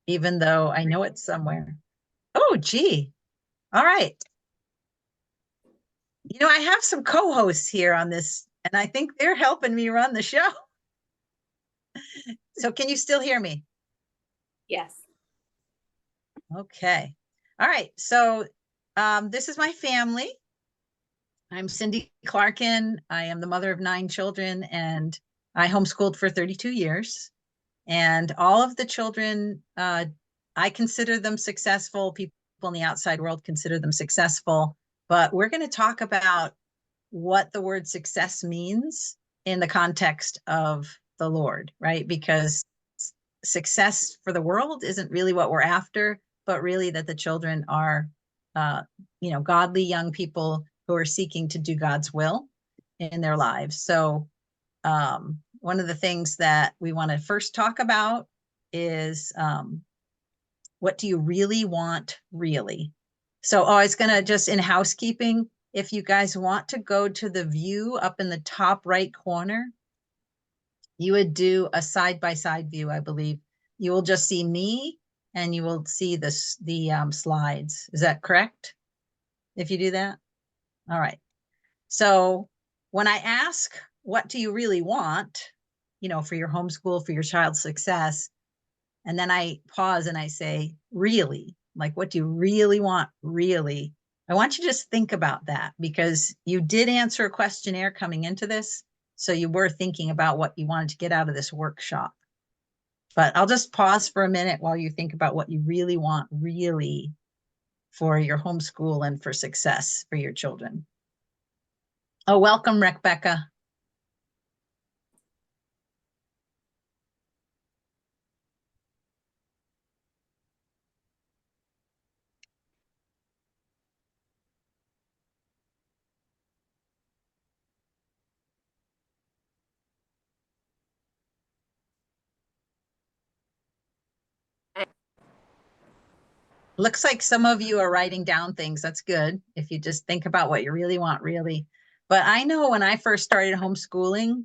even though I know it's somewhere. Oh, gee. All right. You know, I have some co-hosts here on this, and I think they're helping me run the show. So can you still hear me? Yes. Okay. All right. So this is my family. I'm Cindy Clarkin. I am the mother of 9 children, and I homeschooled for 32 years. And all of the children, I consider them successful. People in the outside world consider them successful. But we're going to talk about what the word success means in the context of the Lord, right? Because success for the world isn't really what we're after, but really that the children are, godly young people who are seeking to do God's will in their lives. So one of the things that we want to first talk about is what do you really want, really? So, I was going to just in housekeeping, if you guys want to go to the view up in the top right corner, you would do a side-by-side view, I believe. You will just see me and you will see the slides. Is that correct? If you do that? All right. So when I ask, what do you really want, for your homeschool, for your child's success, and then I pause and I say, really, like, what do you really want? Really? I want you to just think about that because you did answer a questionnaire coming into this. So you were thinking about what you wanted to get out of this workshop. But I'll just pause for a minute while you think about what you really want, really, for your homeschool and for success for your children. Oh, welcome, Rebecca. Looks like some of you are writing down things. That's good. If you just think about what you really want, really. But I know when I first started homeschooling,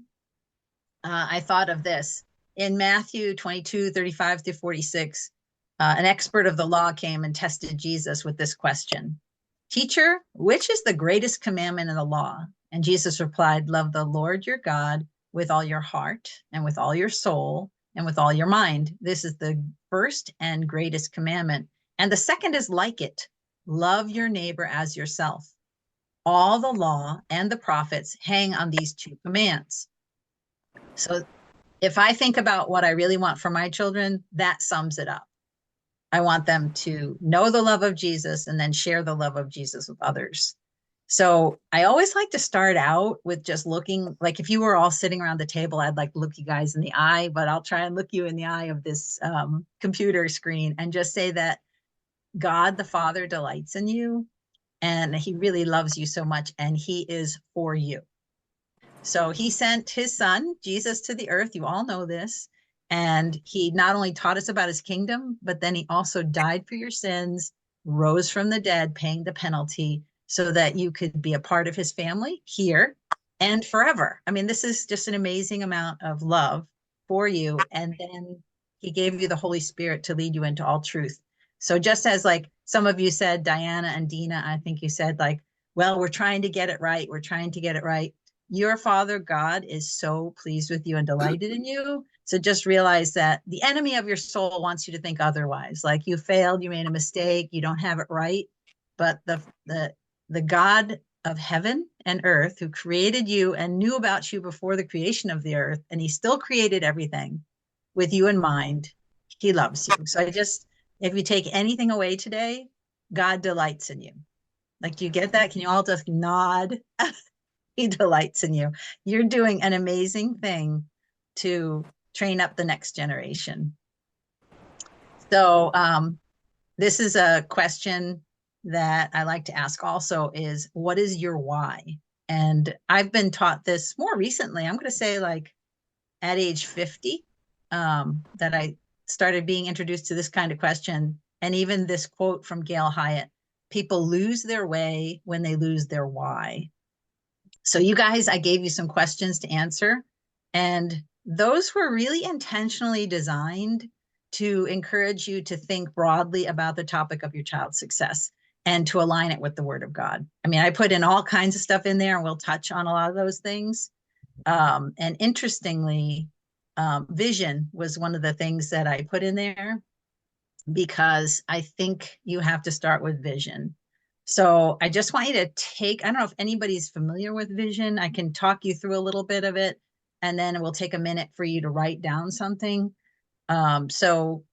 I thought of this. In Matthew 22:35-46, an expert of the law came and tested Jesus with this question. Teacher, which is the greatest commandment in the law? And Jesus replied, love the Lord your God with all your heart and with all your soul and with all your mind. This is the first and greatest commandment. And the second is like it. Love your neighbor as yourself. All the law and the prophets hang on these 2 commands. So if I think about what I really want for my children, that sums it up. I want them to know the love of Jesus and then share the love of Jesus with others. So I always like to start out with just looking, like if you were all sitting around the table, I'd like to look you guys in the eye, but I'll try and look you in the eye of this computer screen and just say that God the Father delights in you and he really loves you so much and he is for you. So he sent his son, Jesus, to the earth. You all know this. And he not only taught us about his kingdom, but then he also died for your sins, rose from the dead, paying the penalty so that you could be a part of his family here and forever. I mean, this is just an amazing amount of love for you. And then he gave you the Holy Spirit to lead you into all truth. So just as like some of you said, Diana and Dina, I think you said like, well, we're trying to get it right. We're trying to get it right. Your Father God is so pleased with you and delighted in you. So just realize that the enemy of your soul wants you to think otherwise. Like you failed, you made a mistake, you don't have it right. But the God of heaven and earth who created you and knew about you before the creation of the earth, and he still created everything with you in mind, he loves you. So if you take anything away today, God delights in you. Like, do you get that? Can you all just nod? He delights in you. You're doing an amazing thing to train up the next generation. So this is a question that I like to ask also is, what is your why? And I've been taught this more recently. I'm going to say like at age 50 that I started being introduced to this kind of question. And even this quote from Gail Hyatt, people lose their way when they lose their why. So you guys, I gave you some questions to answer, and those were really intentionally designed to encourage you to think broadly about the topic of your child's success and to align it with the Word of God. I mean, I put in all kinds of stuff in there, and we'll touch on a lot of those things. And interestingly, vision was one of the things that I put in there because I think you have to start with vision. So I just want you to take, I don't know if anybody's familiar with vision. I can talk you through a little bit of it, and then it will take a minute for you to write down something. So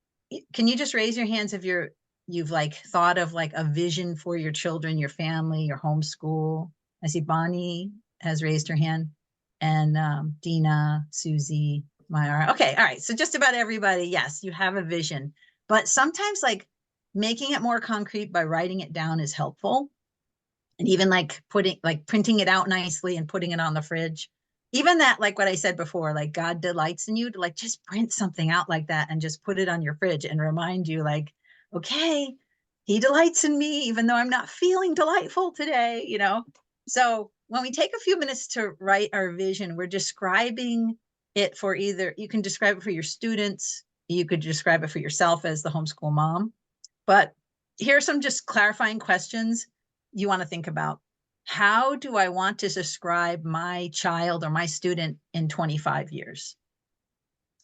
can you just raise your hands if you've like thought of like a vision for your children, your family, your homeschool? I see Bonnie has raised her hand, and Dina, Susie, Myra. Okay, all right. So just about everybody, yes, you have a vision. But sometimes like making it more concrete by writing it down is helpful. And even like printing it out nicely and putting it on the fridge. Even that, like what I said before, like God delights in you, to like just print something out like that and just put it on your fridge and remind you like, okay, he delights in me, even though I'm not feeling delightful today, you know? So when we take a few minutes to write our vision, we're describing it for either, you can describe it for your students, you could describe it for yourself as the homeschool mom. But here are some just clarifying questions you want to think about. How do I want to describe my child or my student in 25 years?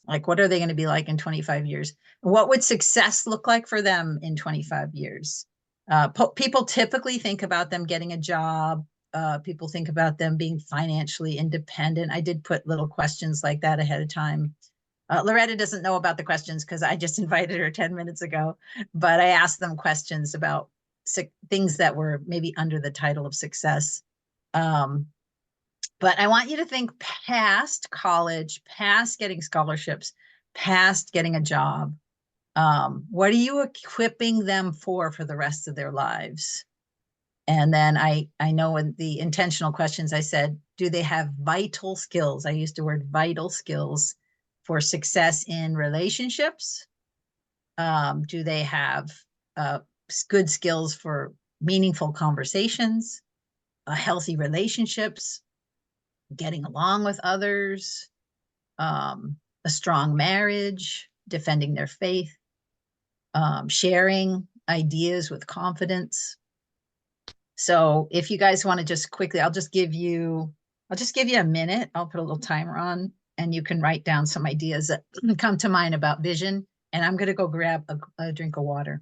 Like, what are they going to be like in 25 years? What would success look like for them in 25 years? People typically think about them getting a job. People think about them being financially independent. I did put little questions like that ahead of time. Loretta doesn't know about the questions because I just invited her 10 minutes ago, but I asked them questions about things that were maybe under the title of success. But I want you to think past college, past getting scholarships, past getting a job. What are you equipping them for the rest of their lives? And then I know in the intentional questions I said, do they have vital skills? I used the word vital skills for success in relationships. Do they have good skills for meaningful conversations, healthy relationships, getting along with others, a strong marriage, defending their faith, sharing ideas with confidence? So if you guys want to just quickly, I'll just give you a minute. I'll put a little timer on, and you can write down some ideas that come to mind about vision. And I'm going to go grab a drink of water.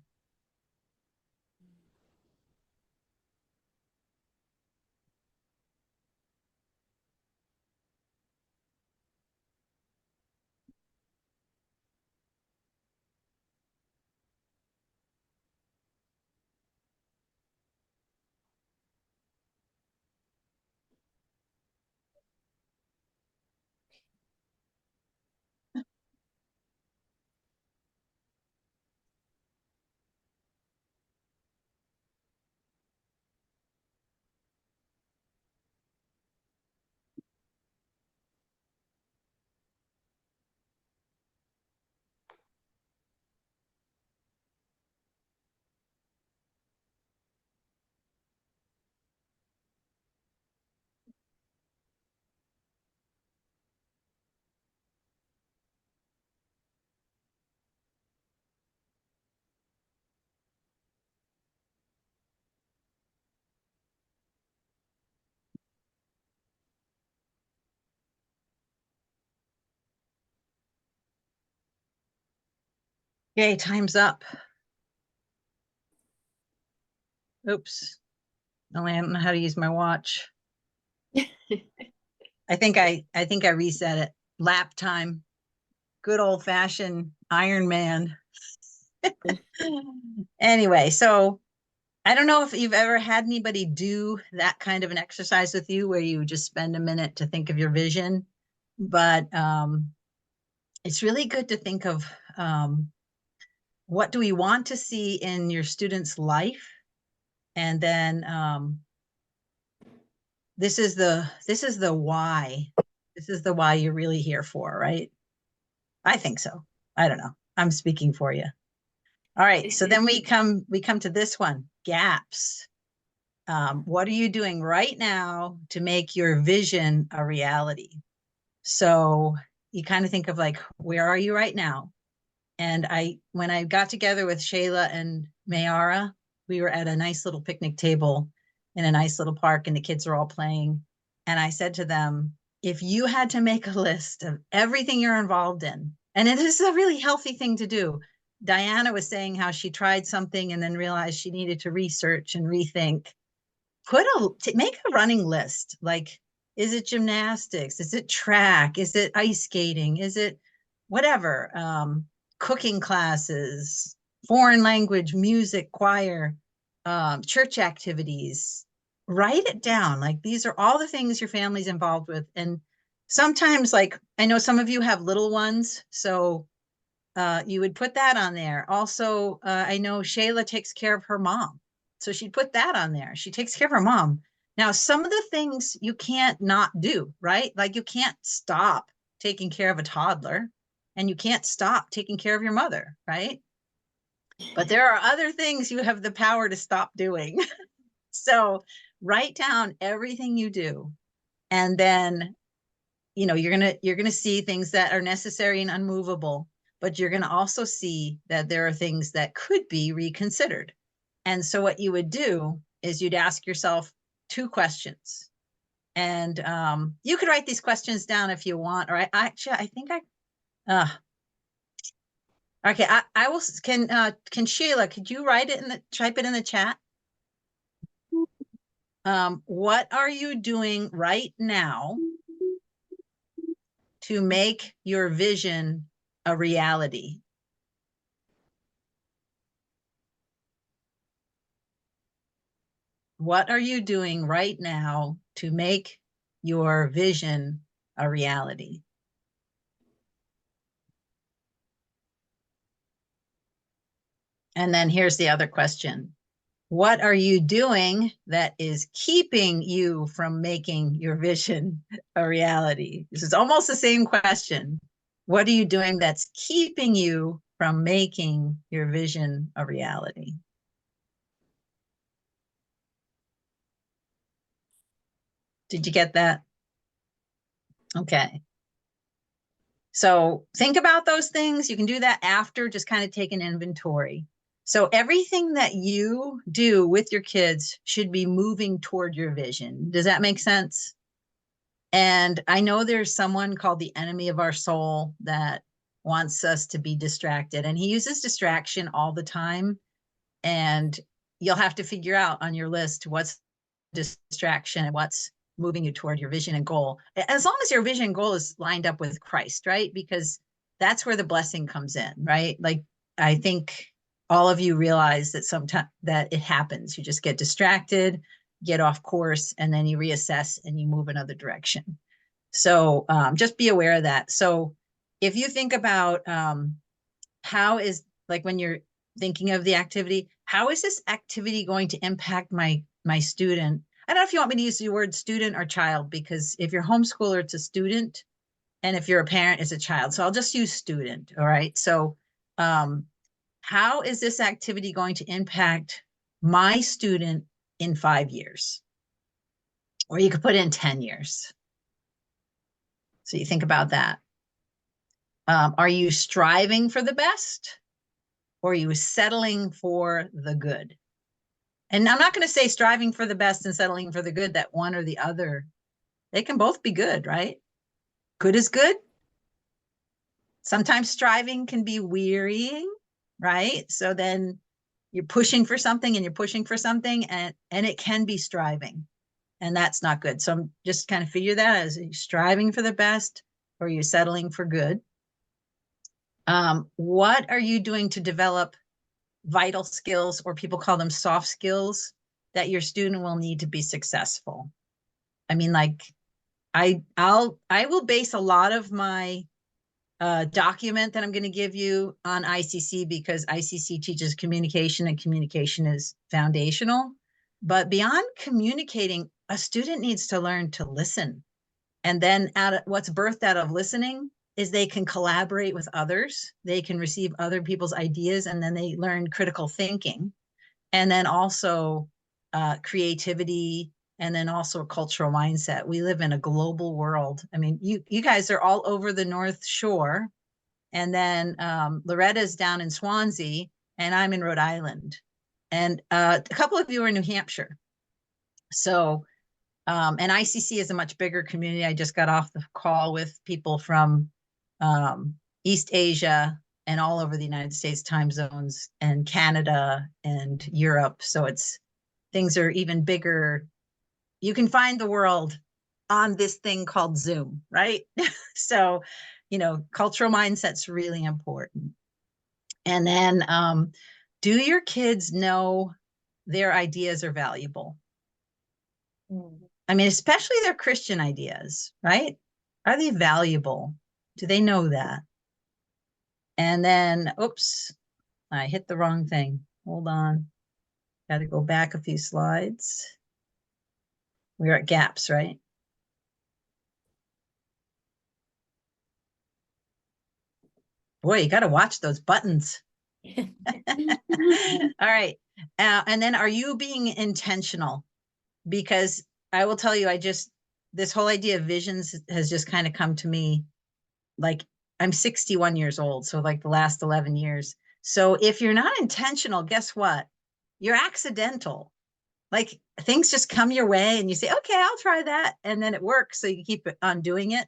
Okay, time's up. Oops. No, I don't know how to use my watch. I think I reset it. Lap time. Good old fashioned Iron Man. Anyway, so I don't know if you've ever had anybody do that kind of an exercise with you where you just spend a minute to think of your vision, but it's really good to think of what do we want to see in your student's life, and then this is the why. This is the why you're really here for, right? I think so. I don't know. I'm speaking for you. All right. So then we come to this one, gaps. What are you doing right now to make your vision a reality? So you kind of think of like, where are you right now? And when I got together with Shayla and Mayara, we were at a nice little picnic table in a nice little park, and the kids are all playing. And I said to them, if you had to make a list of everything you're involved in, and it is a really healthy thing to do. Diana was saying how she tried something and then realized she needed to research and rethink. Make a running list. Like, is it gymnastics? Is it track? Is it ice skating? Is it whatever? Cooking classes, foreign language, music, choir, church activities. Write it down. Like, these are all the things your family's involved with. And sometimes, like, I know some of you have little ones, so you would put that on there. Also, I know Shayla takes care of her mom, so she'd put that on there. She takes care of her mom. Now, some of the things you can't not do, right? Like, you can't stop taking care of a toddler, and you can't stop taking care of your mother, right? But there are other things you have the power to stop doing. So write down everything you do, and then you're gonna see things that are necessary and unmovable, but you're gonna also see that there are things that could be reconsidered. And so what you would do is you'd ask yourself 2 questions, and you could write these questions down if you want. Or I think okay, I will. Can Sheila, could you type it in the chat? What are you doing right now to make your vision a reality? What are you doing right now to make your vision a reality? And then here's the other question. What are you doing that is keeping you from making your vision a reality? This is almost the same question. What are you doing that's keeping you from making your vision a reality? Did you get that? Okay. So think about those things. You can do that after, just kind of take an inventory. So everything that you do with your kids should be moving toward your vision. Does that make sense? And I know there's someone called the enemy of our soul that wants us to be distracted, and he uses distraction all the time. And you'll have to figure out on your list what's distraction and what's moving you toward your vision and goal. As long as your vision and goal is lined up with Christ, right? Because that's where the blessing comes in, right? Like, I think all of you realize that sometimes that it happens. You just get distracted, get off course, and then you reassess and you move another direction. So just be aware of that. So if you think about how is, like, when you're thinking of the activity, how is this activity going to impact my student? I don't know if you want me to use the word student or child, because if you're homeschooler, it's a student, and if you're a parent, it's a child. So I'll just use student. All right. So how is this activity going to impact my student in 5 years? Or you could put in 10 years. So you think about that. Are you striving for the best, or are you settling for the good? And I'm not going to say striving for the best and settling for the good, that one or the other. They can both be good, right? Good is good. Sometimes striving can be wearying, right? So then you're pushing for something and you're pushing for something, and it can be striving, and that's not good. So I'm just kind of figure that as striving for the best, or you're settling for good. What are you doing to develop vital skills, or people call them soft skills, that your student will need to be successful? I mean, like, I will base a lot of my document that I'm going to give you on ICC, because ICC teaches communication, and communication is foundational. But beyond communicating, a student needs to learn to listen. And then what's birthed out of listening is they can collaborate with others. They can receive other people's ideas, and then they learn critical thinking. And then also creativity, and then also a cultural mindset. We live in a global world. I mean, you guys are all over the North Shore, And then Loretta's down in Swansea, and I'm in Rhode Island. And a couple of you are in New Hampshire. So, and ICC is a much bigger community. I just got off the call with people from East Asia and all over the United States time zones, and Canada and Europe. So things are even bigger. You can find the world on this thing called Zoom, right? So, cultural mindset's really important. And then, do your kids know their ideas are valuable? I mean, especially their Christian ideas, right? Are they valuable? Do they know that? And then, oops, I hit the wrong thing. Hold on. Got to go back a few slides. We're at gaps, right? Boy, you got to watch those buttons. All right. And then, are you being intentional? Because I will tell you, this whole idea of visions has just kind of come to me. Like, I'm 61 years old, so like the last 11 years. So if you're not intentional, guess what? You're accidental. Like, things just come your way and you say, okay, I'll try that. And then it works. So you keep on doing it.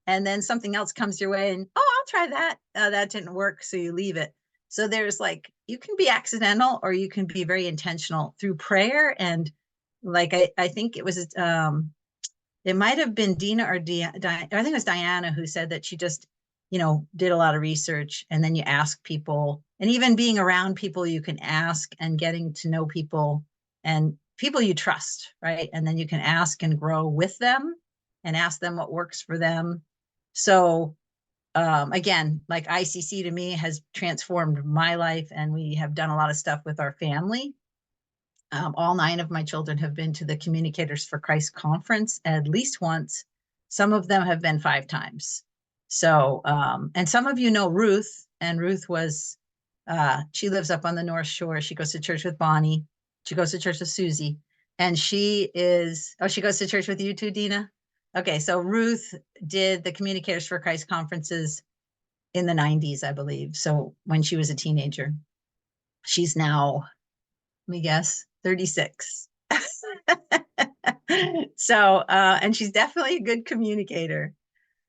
And then something else comes your way and, oh, I'll try that. That didn't work. So you leave it. So there's like, you can be accidental or you can be very intentional through prayer. And like, I think it was, it might have been Dina or I think it was Diana who said that she just, did a lot of research, and then you ask people, and even being around people you can ask and getting to know people and people you trust, right? And then you can ask and grow with them and ask them what works for them. So again, like ICC to me has transformed my life, and we have done a lot of stuff with our family. All 9 of my children have been to the Communicators for Christ conference at least once. Some of them have been 5 times. So, and some of you know Ruth, and Ruth was, she lives up on the North Shore. She goes to church with Bonnie. She goes to church with Susie. And she goes to church with you too, Dina? Okay, so Ruth did the Communicators for Christ conferences in the 90s, I believe. So when she was a teenager. She's now, let me guess, 36. So, and she's definitely a good communicator.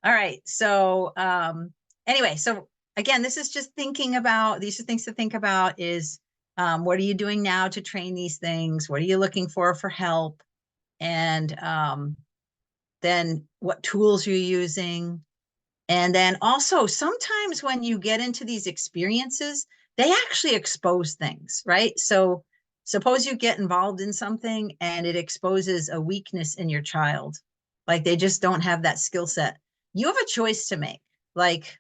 All right. So, anyway, so again, this is just these are things to think about is, what are you doing now to train these things? What are you looking for help? And, then what tools you're using. And then also sometimes when you get into these experiences, they actually expose things, right? So suppose you get involved in something and it exposes a weakness in your child, like they just don't have that skill set. You have a choice to make. Like,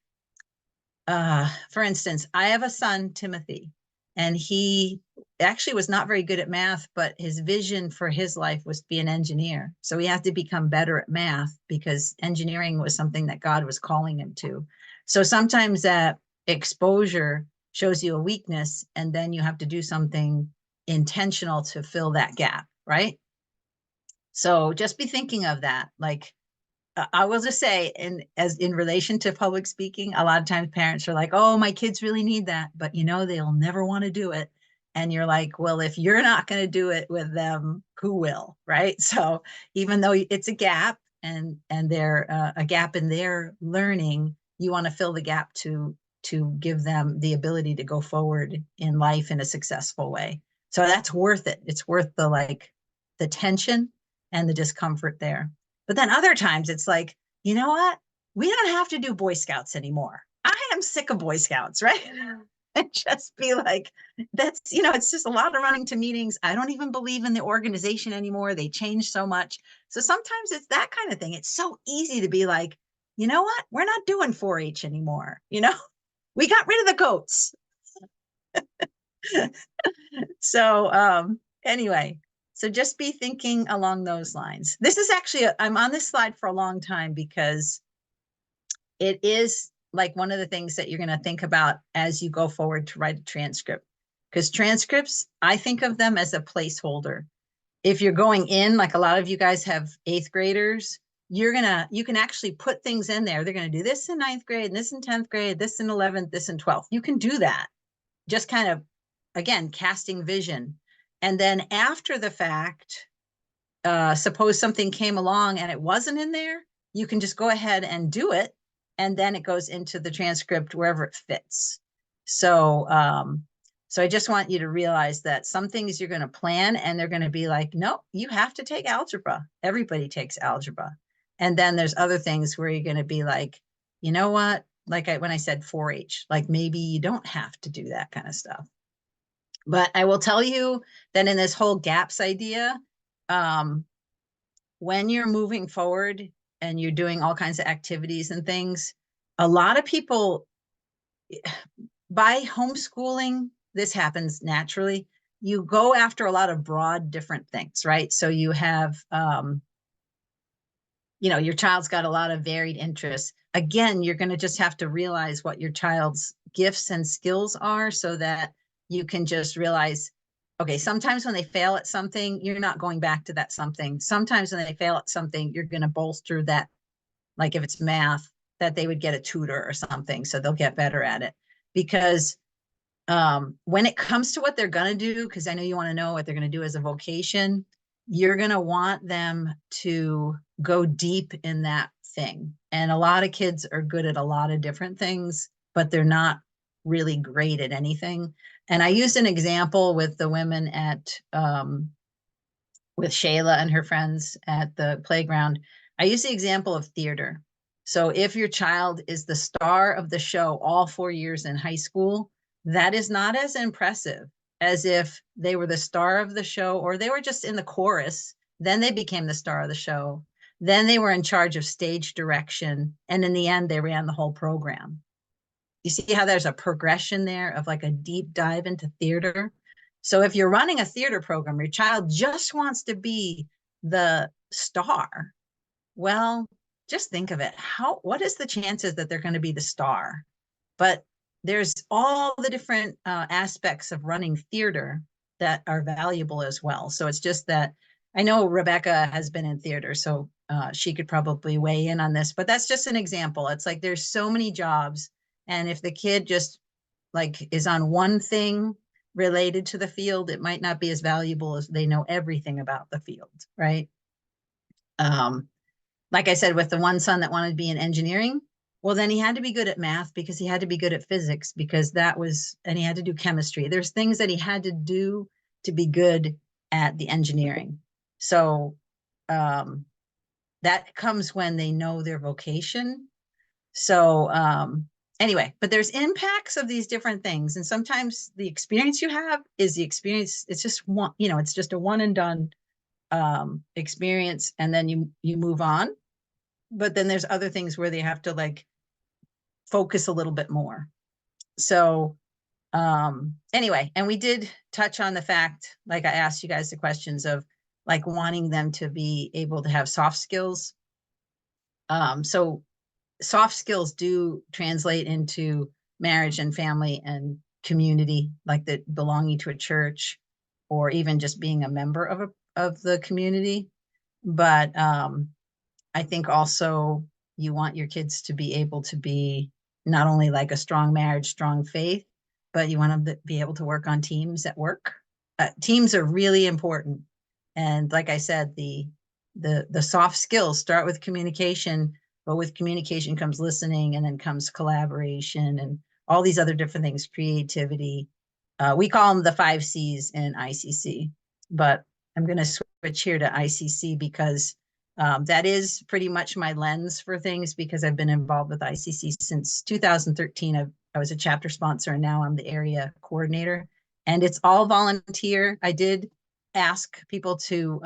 for instance, I have a son, Timothy, and he actually was not very good at math, but his vision for his life was to be an engineer. So he had to become better at math because engineering was something that God was calling him to. So sometimes that exposure shows you a weakness, and then you have to do something intentional to fill that gap, right? So just be thinking of that. Like, I will just say, in relation to public speaking, a lot of times parents are like, "Oh, my kids really need that," but they'll never want to do it. And you're like, "Well, if you're not going to do it with them, who will?" Right? So even though it's a gap and they're a gap in their learning, you want to fill the gap to give them the ability to go forward in life in a successful way. So that's worth it. It's worth the tension and the discomfort there. But then other times it's like, you know what? We don't have to do Boy Scouts anymore. I am sick of Boy Scouts, right? And just be like, it's just a lot of running to meetings. I don't even believe in the organization anymore. They change so much. So sometimes it's that kind of thing. It's so easy to be like, you know what? We're not doing 4-H anymore. We got rid of the goats. So anyway, so just be thinking along those lines. This is actually, I'm on this slide for a long time because it is like one of the things that you're going to think about as you go forward to write a transcript. Because transcripts, I think of them as a placeholder. If you're going in, like a lot of you guys have 8th graders, you can actually put things in there. They're going to do this in ninth grade, and this in 10th grade, this in 11th, this in 12th. You can do that. Just kind of, again, casting vision. And then after the fact, suppose something came along and it wasn't in there, you can just go ahead and do it. And then it goes into the transcript wherever it fits. So, so I just want you to realize that some things you're going to plan and they're going to be like, no, you have to take algebra. Everybody takes algebra. And then there's other things where you're going to be like, you know what? Like when I said 4-H, like maybe you don't have to do that kind of stuff. But I will tell you that in this whole gaps idea, when you're moving forward and you're doing all kinds of activities and things, a lot of people, by homeschooling, this happens naturally. You go after a lot of broad different things, right? So you have, your child's got a lot of varied interests. Again, you're going to just have to realize what your child's gifts and skills are so that you can just realize, okay, sometimes when they fail at something, you're not going back to that something. Sometimes when they fail at something, you're going to bolster that, like if it's math, that they would get a tutor or something, so they'll get better at it. Because when it comes to what they're going to do, because I know you want to know what they're going to do as a vocation, you're going to want them to go deep in that thing. And a lot of kids are good at a lot of different things, but they're not really great at anything. And I used an example with the women at, with Shayla and her friends at the playground. I used the example of theater. So if your child is the star of the show all 4 years in high school, that is not as impressive as if they were the star of the show or they were just in the chorus. Then they became the star of the show. Then they were in charge of stage direction. And in the end, they ran the whole program. You see how there's a progression there of like a deep dive into theater? So if you're running a theater program, your child just wants to be the star. Well, just think of it. What is the chances that they're going to be the star? But there's all the different aspects of running theater that are valuable as well. So it's just that I know Rebecca has been in theater, so she could probably weigh in on this, but that's just an example. It's like there's so many jobs. And if the kid just like is on one thing related to the field, it might not be as valuable as they know everything about the field, right? Like I said, with the one son that wanted to be in engineering, well, then he had to be good at math because he had to be good at physics because and he had to do chemistry. There's things that he had to do to be good at the engineering. So that comes when they know their vocation. So anyway, but there's impacts of these different things. And sometimes the experience you have is the experience. It's just one, it's just a one and done experience. And then you move on. But then there's other things where they have to like focus a little bit more. So anyway, and we did touch on the fact, like I asked you guys the questions of like wanting them to be able to have soft skills. So soft skills do translate into marriage and family and community, like the belonging to a church or even just being a member of the community. But I think also you want your kids to be able to be not only like a strong marriage, strong faith, but you want them to be able to work on teams at work. Teams are really important. And like I said, the soft skills start with communication, but with communication comes listening and then comes collaboration and all these other different things, creativity. We call them the 5 C's in ICC, but I'm going to switch here to ICC because that is pretty much my lens for things because I've been involved with ICC since 2013. I was a chapter sponsor and now I'm the area coordinator and it's all volunteer. I did ask people to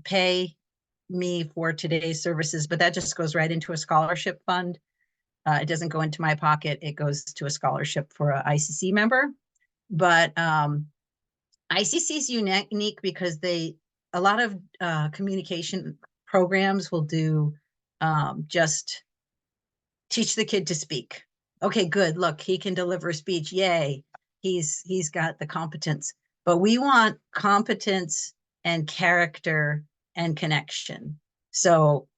pay me for today's services, but that just goes right into a scholarship fund. It doesn't go into my pocket. It goes to a scholarship for an ICC member. But ICC is unique because a lot of communication programs will do just teach the kid to speak. Okay, good. Look, he can deliver a speech. Yay. He's got the competence. But we want competence and character and connection. So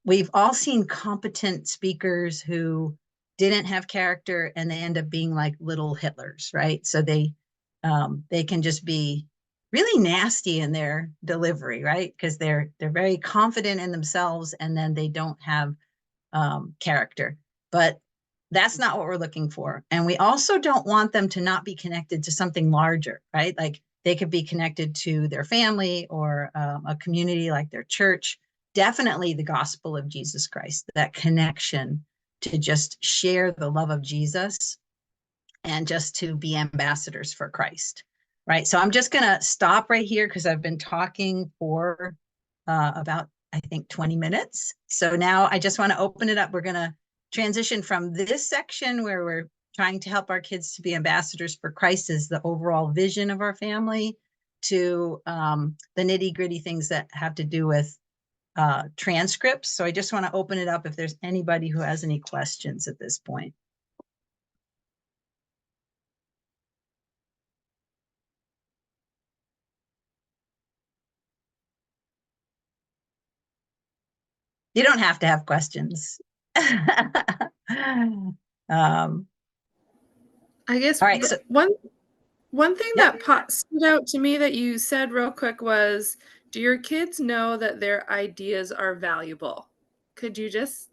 we've all seen competent speakers who didn't have character and they end up being like little Hitlers, right? So they can just be really nasty in their delivery, right? Because they're very confident in themselves and then they don't have character. But that's not what we're looking for. And we also don't want them to not be connected to something larger, right? Like they could be connected to their family or a community like their church. Definitely the gospel of Jesus Christ, that connection to just share the love of Jesus and just to be ambassadors for Christ, right? So I'm just going to stop right here because I've been talking for about, I think, 20 minutes. So now I just want to open it up. We're going to transition from this section where we're trying to help our kids to be ambassadors for Christ as the overall vision of our family to the nitty gritty things that have to do with transcripts. So I just want to open it up if there's anybody who has any questions at this point. You don't have to have questions. I guess all right. So one thing that stood out to me that you said real quick was, do your kids know that their ideas are valuable? Could you just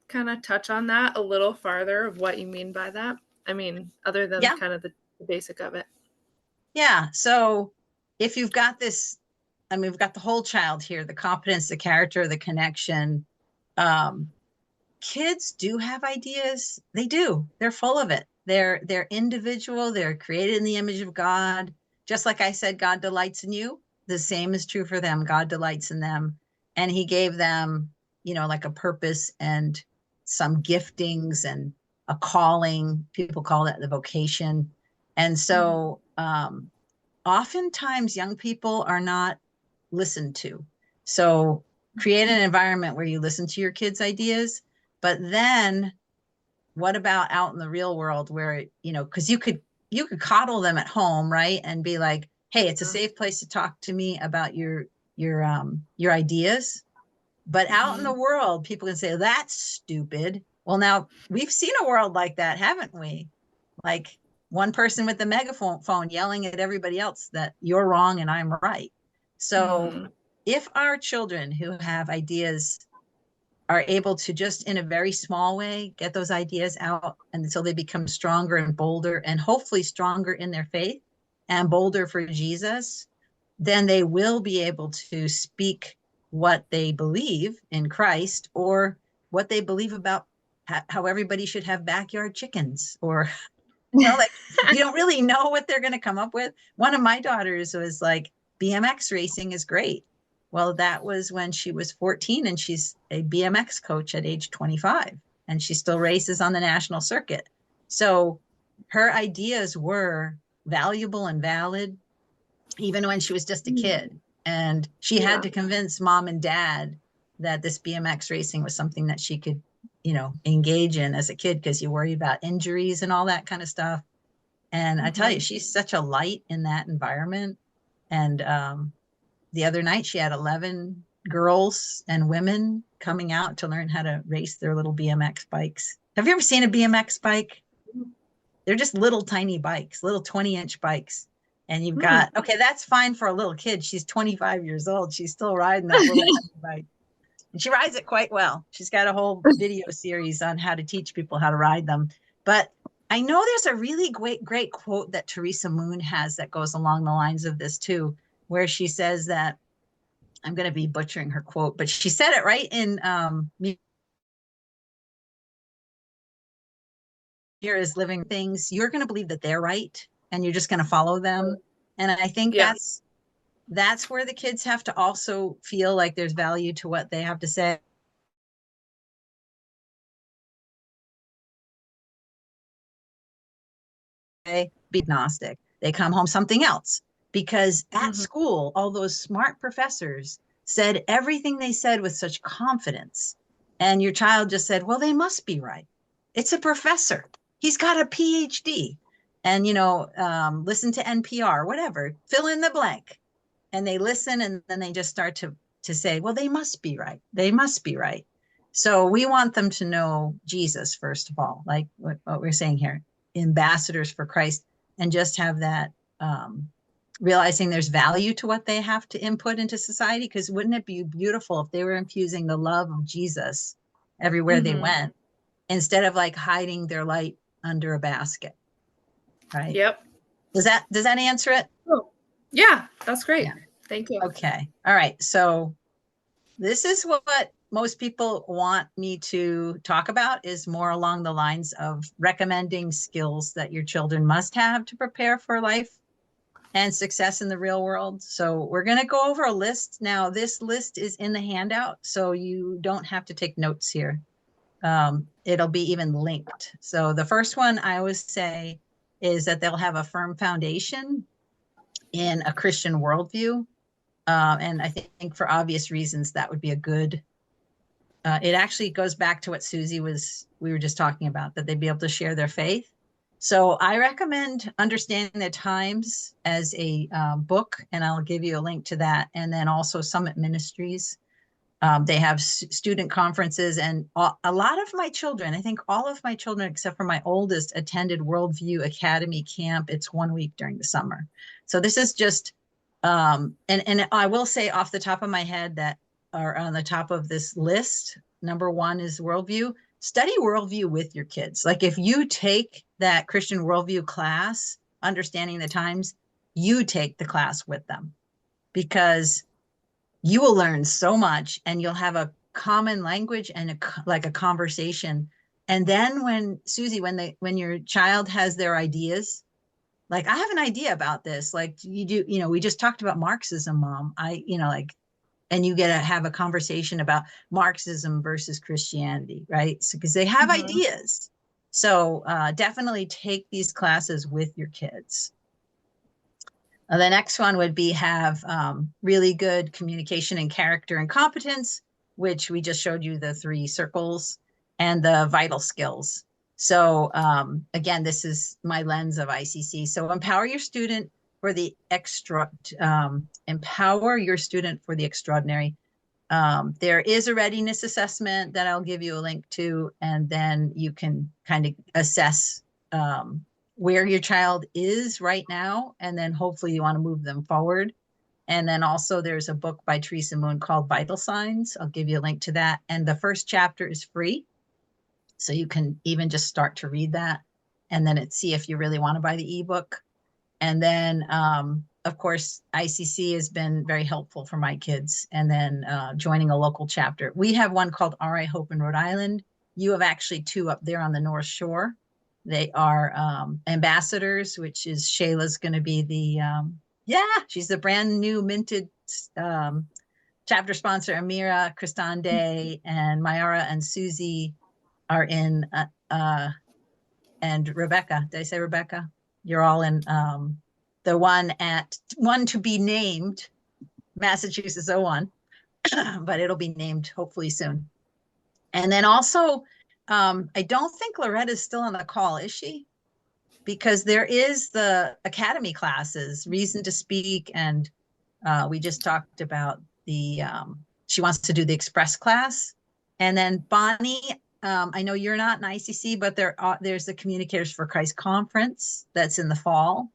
kind of touch on that a little farther of what you mean by that? I mean, other than kind of the basic of it. Yeah. So if you've got this, I mean, we've got the whole child here, the competence, the character, the connection. Kids do have ideas. They do. They're full of it. They're individual. They're created in the image of God. Just like I said, God delights in you. The same is true for them. God delights in them. And he gave them, like a purpose and some giftings and a calling. People call that the vocation. And so oftentimes young people are not listened to. So create an environment where you listen to your kids' ideas, but then what about out in the real world where, because you could coddle them at home, right? And be like, hey, it's a safe place to talk to me about your ideas. But out in the world, people can say, that's stupid. Well, now we've seen a world like that, haven't we? Like one person with the megaphone yelling at everybody else that you're wrong and I'm right. So if our children who have ideas are able to just in a very small way get those ideas out until they become stronger and bolder and hopefully stronger in their faith and bolder for Jesus, then they will be able to speak what they believe in Christ or what they believe about how everybody should have backyard chickens or like you don't really know what they're going to come up with. One of my daughters was like, BMX racing is great. Well, that was when she was 14 and she's a BMX coach at age 25 and she still races on the national circuit. So her ideas were valuable and valid even when she was just a kid. And she had to convince mom and dad that this BMX racing was something that she could, engage in as a kid because you worry about injuries and all that kind of stuff. And I tell you, she's such a light in that environment. And the other night she had 11 girls and women coming out to learn how to race their little BMX bikes. Have you ever seen a BMX bike? They're just little tiny bikes, little 20-inch bikes. And you've got, okay, that's fine for a little kid. She's 25 years old. She's still riding that little bike. And she rides it quite well. She's got a whole video series on how to teach people how to ride them. But I know there's a really great quote that Teresa Moon has that goes along the lines of this too, where she says that, I'm going to be butchering her quote, but she said it right in Here is Living Things. You're going to believe that they're right and you're just going to follow them. And I think that's where the kids have to also feel like there's value to what they have to say. Be agnostic. They come home something else because at school, all those smart professors said everything they said with such confidence. And your child just said, well, they must be right. It's a professor. He's got a PhD. And, listen to NPR, whatever, fill in the blank. And they listen and then they just start to to say, well, they must be right. They must be right. So we want them to know Jesus, first of all, like what we're saying here, ambassadors for Christ, and just have that realizing there's value to what they have to input into society. Because wouldn't it be beautiful if they were infusing the love of Jesus everywhere they went, instead of like hiding their light under a basket, right? Yep. Does that answer it? Oh, yeah, that's great. Yeah. Thank you. Okay. All right. So this is what most people want me to talk about, is more along the lines of recommending skills that your children must have to prepare for life and success in the real world. So we're going to go over a list. Now, this list is in the handout, so you don't have to take notes here. It'll be even linked. So the first one I always say is that they'll have a firm foundation in a Christian worldview. And I think for obvious reasons, that would be a good, it actually goes back to what we were just talking about, that they'd be able to share their faith. So I recommend Understanding the Times as a book, and I'll give you a link to that. And then also Summit Ministries. They have student conferences, and a lot of my children, I think all of my children, except for my oldest, attended Worldview Academy camp. It's 1 week during the summer. So this is just, and I will say off the top of my head that are on the top of this list, number one is Worldview. Study Worldview with your kids. Like if you take that Christian Worldview class, Understanding the Times, you take the class with them, because you will learn so much and you'll have a common language and like a conversation. And then when Susie, when your child has their ideas, like I have an idea about this, like we just talked about Marxism, Mom. And you get to have a conversation about Marxism versus Christianity, right? So, because they have ideas. So definitely take these classes with your kids. The next one would be have really good communication and character and competence, which we just showed you the 3 circles, and the vital skills. So again, this is my lens of ICC. So empower your student for the empower your student for the extraordinary. There is a readiness assessment that I'll give you a link to, and then you can kind of assess where your child is right now, and then hopefully you want to move them forward. And then also there's a book by Teresa Moon called Vital Signs. I'll give you a link to that. And the first chapter is free, so you can even just start to read that, and then see if you really want to buy the ebook. And then, of course, ICC has been very helpful for my kids. And then joining a local chapter. We have one called RI Hope in Rhode Island. You have actually 2 up there on the North Shore. They are ambassadors, which is Shayla's going to be she's the brand new minted chapter sponsor. Amira, Kristande, and Mayara and Susie are in, and Rebecca. Did I say Rebecca? You're all in the one to be named Massachusetts 01, but it'll be named hopefully soon. And then also, I don't think Loretta's still on the call, is she? Because there is the academy classes, Reason to Speak, and we just talked about she wants to do the Express class. And then Bonnie, I know you're not in ICC, but there's the Communicators for Christ conference that's in the fall.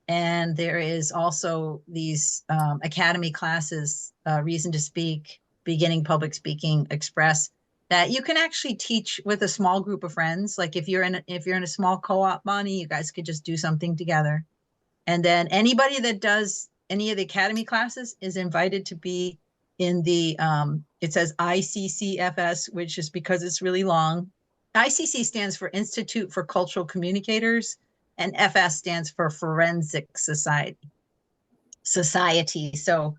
And there is also these academy classes, Reason to Speak, Beginning Public Speaking, Express, that you can actually teach with a small group of friends. Like if you're in a small co-op, Bonnie, you guys could just do something together. And then anybody that does any of the academy classes is invited to be in the, it says ICCFS, which is because it's really long. ICC stands for Institute for Cultural Communicators, and FS stands for Forensic Society. So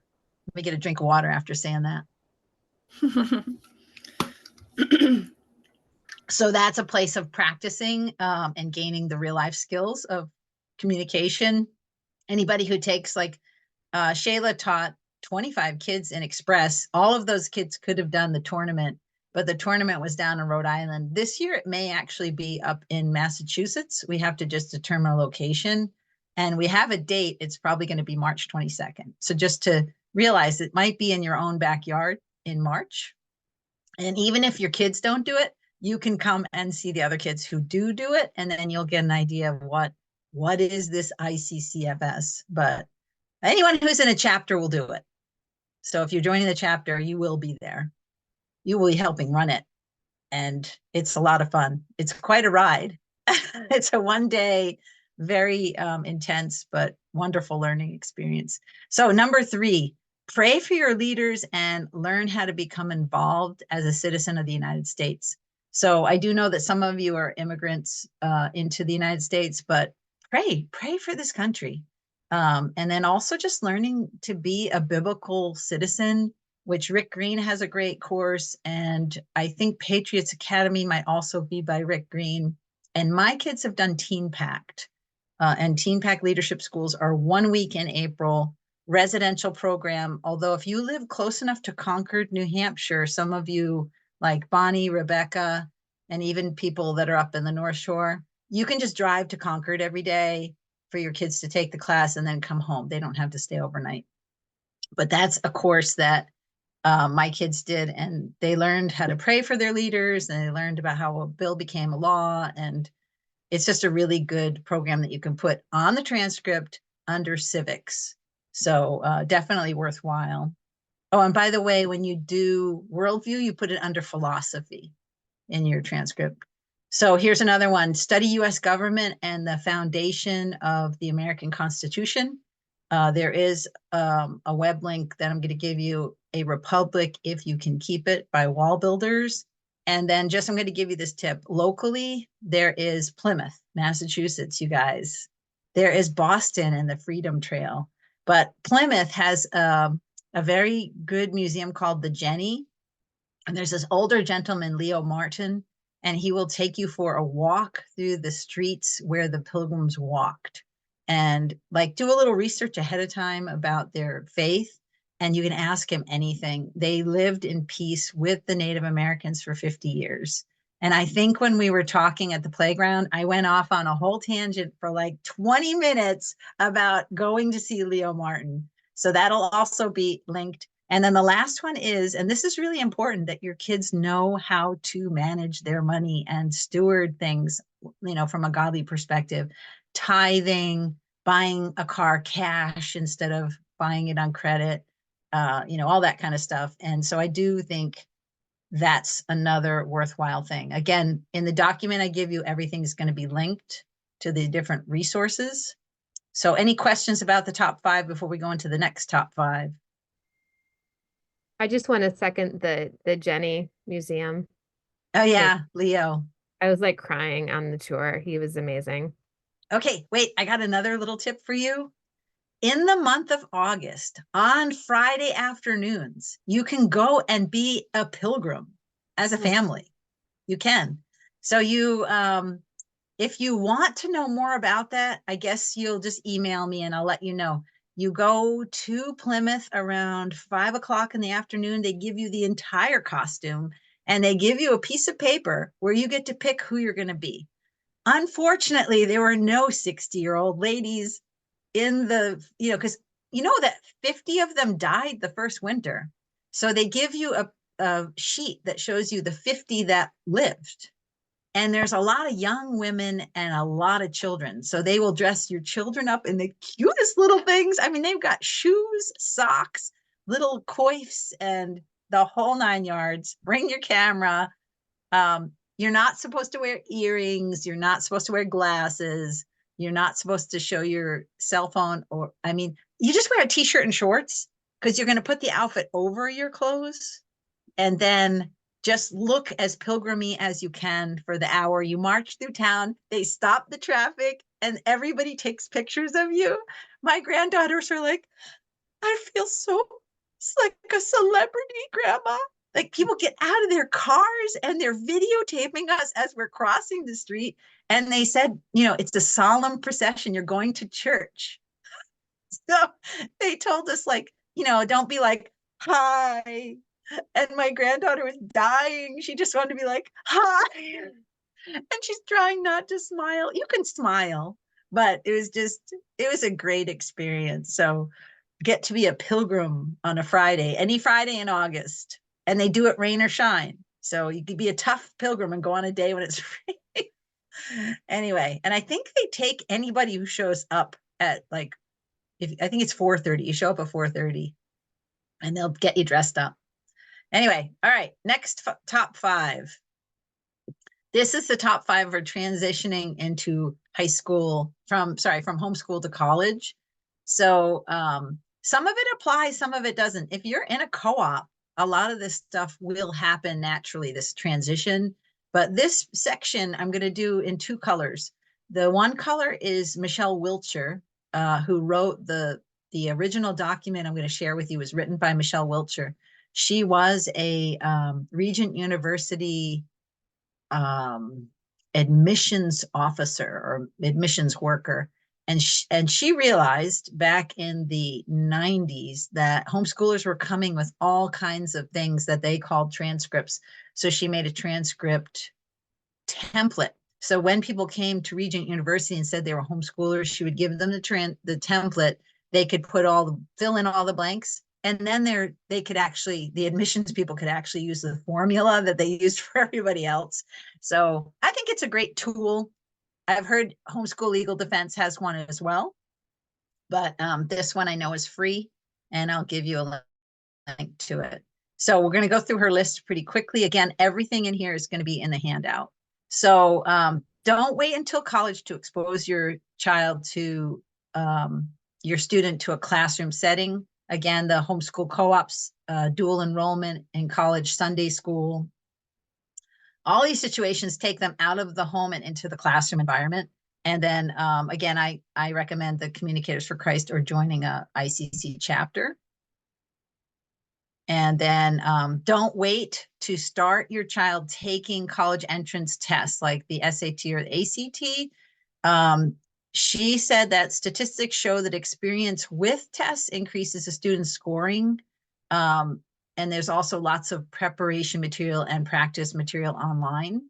let me get a drink of water after saying that. So that's a place of practicing and gaining the real life skills of communication. Anybody who takes, like Shayla taught 25 kids in Express. All of those kids could have done the tournament, but the tournament was down in Rhode Island. This year, it may actually be up in Massachusetts. We have to just determine a location, and we have a date. It's probably going to be March 22nd. So just to realize it might be in your own backyard in March. And even if your kids don't do it, you can come and see the other kids who do it, and then you'll get an idea of what is this ICCFS. But anyone who's in a chapter will do it. So if you're joining the chapter, you will be there. You will be helping run it. And it's a lot of fun. It's quite a ride. It's a 1 day, very intense, but wonderful learning experience. So number 3, pray for your leaders and learn how to become involved as a citizen of the United States. So I do know that some of you are immigrants into the United States, but pray for this country. And then also just learning to be a biblical citizen, which Rick Green has a great course. And I think Patriots Academy might also be by Rick Green. And my kids have done Teen Pact. And Teen Pact leadership schools are 1 week in April, residential program. Although if you live close enough to Concord, New Hampshire, some of you like Bonnie, Rebecca, and even people that are up in the North Shore, you can just drive to Concord every day for your kids to take the class and then come home. They don't have to stay overnight. But that's a course that my kids did, and they learned how to pray for their leaders, and they learned about how a bill became a law. And it's just a really good program that you can put on the transcript under civics. So definitely worthwhile. Oh, and by the way, when you do worldview, you put it under philosophy in your transcript. So here's another one: study US government and the foundation of the American Constitution. There is a web link that I'm going to give you, A Republic If You Can Keep It by Wall Builders. And then just I'm going to give you this tip. Locally, there is Plymouth, Massachusetts, you guys. There is Boston and the Freedom Trail. But Plymouth has a very good museum called the Jenny. And there's this older gentleman, Leo Martin, and he will take you for a walk through the streets where the pilgrims walked. And like do a little research ahead of time about their faith, and you can ask him anything. They lived in peace with the Native Americans for 50 years. And I think when we were talking at the playground, I went off on a whole tangent for like 20 minutes about going to see Leo Martin. So that'll also be linked. And then the last one is, and this is really important, that your kids know how to manage their money and steward things, from a godly perspective. Tithing, buying a car cash instead of buying it on credit, all that kind of stuff. And so I do think that's another worthwhile thing. Again, in the document I give you, everything's going to be linked to the different resources. So any questions about the top 5 before we go into the next top 5? I just want to second the Jenny Museum. Oh yeah, Leo. I was like crying on the tour. He was amazing. Okay, wait, I got another little tip for you. In the month of August, on Friday afternoons, you can go and be a pilgrim as a family. You can. So if you want to know more about that, I guess you'll just email me and I'll let you know. You go to Plymouth around 5 o'clock in the afternoon. They give you the entire costume and they give you a piece of paper where you get to pick who you're going to be. Unfortunately, there were no 60-year-old ladies in the, because that 50 of them died the first winter. So they give you a sheet that shows you the 50 that lived. And there's a lot of young women and a lot of children. So they will dress your children up in the cutest little things. I mean, they've got shoes, socks, little coifs, and the whole 9 yards. Bring your camera. You're not supposed to wear earrings. You're not supposed to wear glasses. You're not supposed to show your cell phone, you just wear a t-shirt and shorts because you're going to put the outfit over your clothes, and then just look as pilgrimy as you can for the hour. You march through town, they stop the traffic, and everybody takes pictures of you. My granddaughters are like, I feel it's like a celebrity, Grandma. Like people get out of their cars and they're videotaping us as we're crossing the street. And they said, it's a solemn procession. You're going to church. So they told us don't be like, hi. And my granddaughter was dying. She just wanted to be like, hi. And she's trying not to smile. You can smile, but it was a great experience. So get to be a pilgrim on a Friday, any Friday in August, and they do it rain or shine. So you could be a tough pilgrim and go on a day when it's free. Anyway, and I think they take anybody who shows up at like, if I think it's 4:30, you show up at 4:30 and they'll get you dressed up. Anyway, all right, next top 5. This is the top 5 for transitioning into high school from homeschool to college. So some of it applies, some of it doesn't. If you're in a co-op, a lot of this stuff will happen naturally, this transition. But this section I'm going to do in 2 colors. The one color is Michelle Wiltshire, who wrote the original document I'm going to share with you was written by Michelle Wiltshire. She was a Regent University admissions officer or admissions worker. And she realized back in the 90s that homeschoolers were coming with all kinds of things that they called transcripts. So she made a transcript template. So when people came to Regent University and said they were homeschoolers, she would give them the template. They could fill in all the blanks. And then the admissions people could actually use the formula that they used for everybody else. So I think it's a great tool. I've heard Homeschool Legal Defense has one as well, but this one I know is free, and I'll give you a link to it. So we're going to go through her list pretty quickly. Again, everything in here is going to be in the handout. So don't wait until college to expose your child to your student to a classroom setting. Again, the homeschool co-ops, dual enrollment in college, Sunday school, all these situations take them out of the home and into the classroom environment. And then again, I recommend the Communicators for Christ or joining a ICC chapter. And then don't wait to start your child taking college entrance tests like the SAT or the ACT. She said that statistics show that experience with tests increases a student's scoring. And there's also lots of preparation material and practice material online.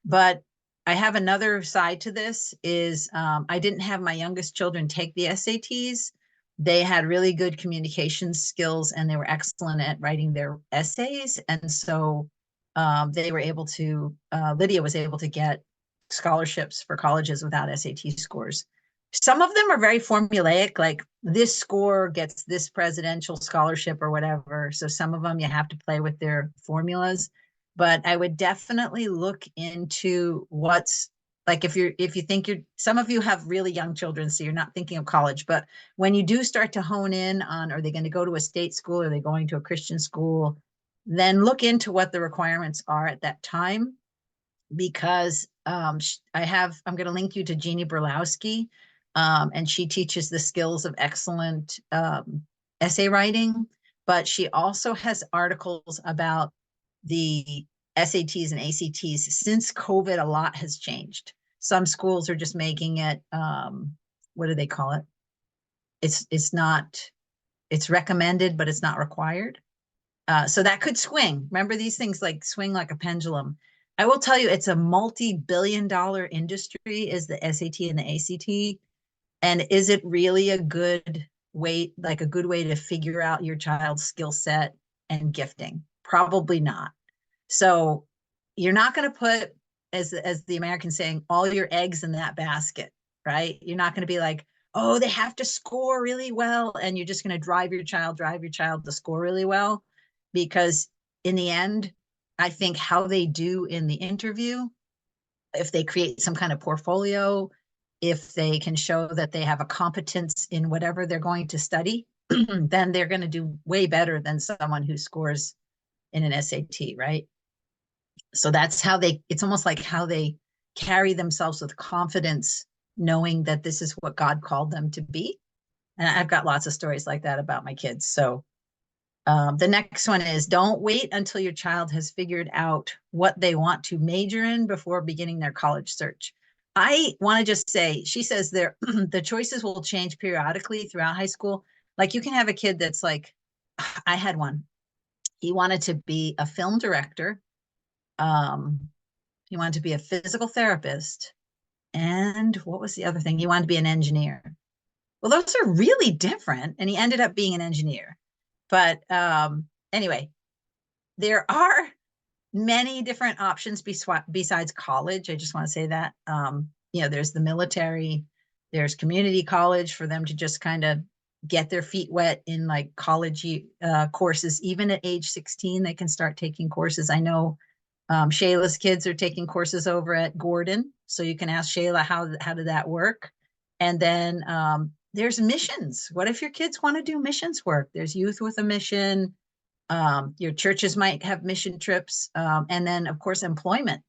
But I have another side to this is I didn't have my youngest children take the SATs. They had really good communication skills and they were excellent at writing their essays. And so they were able to, Lydia was able to get scholarships for colleges without SAT scores. Some of them are very formulaic, like this score gets this presidential scholarship or whatever. So some of them you have to play with their formulas. But I would definitely look into what's like if you think some of you have really young children, so you're not thinking of college, but when you do start to hone in on, are they going to go to a state school? Are they going to a Christian school? Then look into what the requirements are at that time, because I'm going to link you to Jeannie Berlowski, and she teaches the skills of excellent essay writing, but she also has articles about the SATs and ACTs. Since COVID, a lot has changed. Some schools are just making it, what do they call it? It's recommended, but it's not required. So that could swing. Remember, these things like swing like a pendulum. I will tell you, it's a multi-billion-dollar industry, is the SAT and the ACT. And is it really a good way to figure out your child's skill set and gifting? Probably not. So you're not going to put, as the Americans saying, all your eggs in that basket, right? You're not going to be like, oh, they have to score really well, and you're just going to drive your child to score really well. Because in the end, I think how they do in the interview, if they create some kind of portfolio, if they can show that they have a competence in whatever they're going to study, then they're going to do way better than someone who scores in an SAT, right? So that's how it's almost like how they carry themselves with confidence, knowing that this is what God called them to be. And I've got lots of stories like that about my kids. So the next one is, don't wait until your child has figured out what they want to major in before beginning their college search. I want to just say, she says the choices will change periodically throughout high school. Like you can have a kid that's like, I had one. He wanted to be a film director. He wanted to be a physical therapist. And what was the other thing? He wanted to be an engineer. Well, those are really different. And he ended up being an engineer. But anyway, there are many different options besides college. I just want to say that. There's the military, there's community college for them to just kind of get their feet wet in like college courses. Even at age 16, they can start taking courses. I know Shayla's kids are taking courses over at Gordon. So you can ask Shayla, how did that work? And then there's missions. What if your kids want to do missions work? There's Youth with a Mission. Your churches might have mission trips. And then, of course, employment.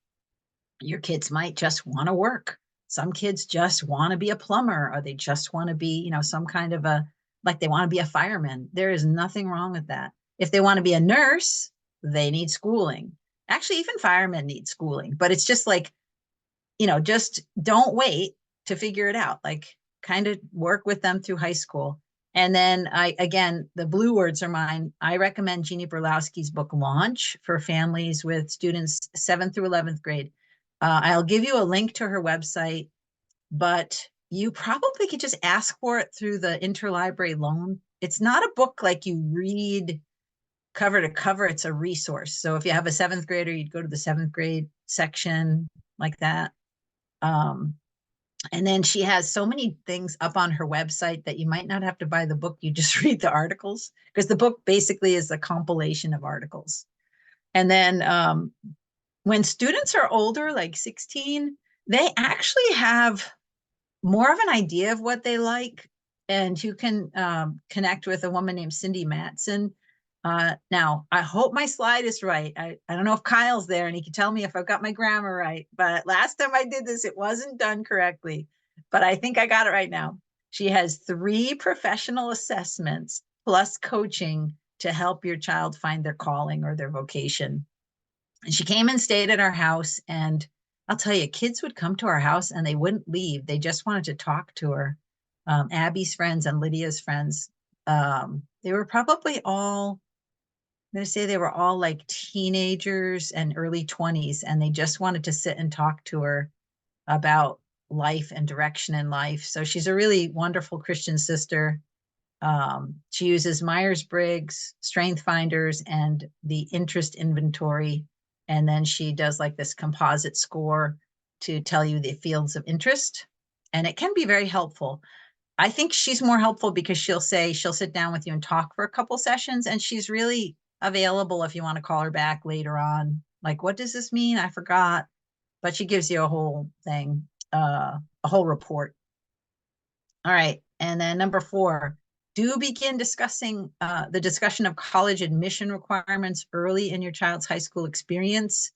Your kids might just want to work. Some kids just want to be a plumber, or they just want to be, some kind of like they want to be a fireman. There is nothing wrong with that. If they want to be a nurse, they need schooling. Actually, even firemen need schooling, but it's just like, just don't wait to figure it out. Like kind of work with them through high school. And then again, the blue words are mine. I recommend Jeannie Berlowski's book Launch for families with students 7th through 11th grade. I'll give you a link to her website, but you probably could just ask for it through the interlibrary loan. It's not a book like you read cover to cover. It's a resource. So if you have a 7th grader, you'd go to the 7th grade section like that. And then she has so many things up on her website that you might not have to buy the book. You just read the articles, because the book basically is a compilation of articles. And then when students are older, like 16, they actually have more of an idea of what they like. And you can connect with a woman named Cindy Matson. Now, I hope my slide is right. I don't know if Kyle's there and he can tell me if I've got my grammar right. But last time I did this, it wasn't done correctly. But I think I got it right now. She has 3 professional assessments plus coaching to help your child find their calling or their vocation. And she came and stayed at our house. And I'll tell you, kids would come to our house and they wouldn't leave. They just wanted to talk to her. Abby's friends and Lydia's friends, they were probably all, I'm going to say they were all like teenagers and early 20s, and they just wanted to sit and talk to her about life and direction in life. So she's a really wonderful Christian sister. She uses Myers-Briggs, Strength Finders, and the interest inventory. And then she does like this composite score to tell you the fields of interest. And it can be very helpful. I think she's more helpful because she'll sit down with you and talk for a couple sessions, and she's really available if you want to call her back later on. Like, what does this mean? I forgot. But she gives you a whole thing, a whole report. All right. And then number 4, do begin discussing the discussion of college admission requirements early in your child's high school experience.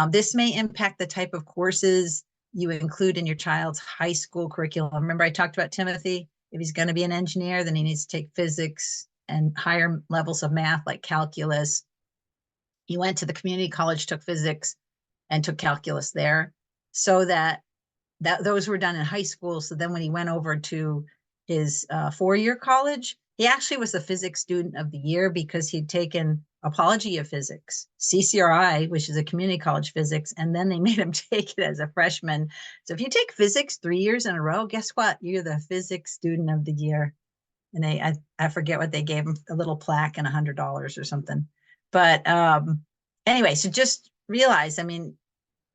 This may impact the type of courses you include in your child's high school curriculum. Remember, I talked about Timothy. If he's going to be an engineer, then he needs to take physics and higher levels of math like calculus. He went to the community college, took physics, and took calculus there, so that those were done in high school. So then when he went over to his 4-year college, he actually was the physics student of the year because he'd taken Apology of Physics, CCRI, which is a community college physics, and then they made him take it as a freshman. So if you take physics 3 years in a row, guess what? You're the physics student of the year. And I forget what they gave him, a little plaque and $100 or something. But anyway, so just realize, I mean,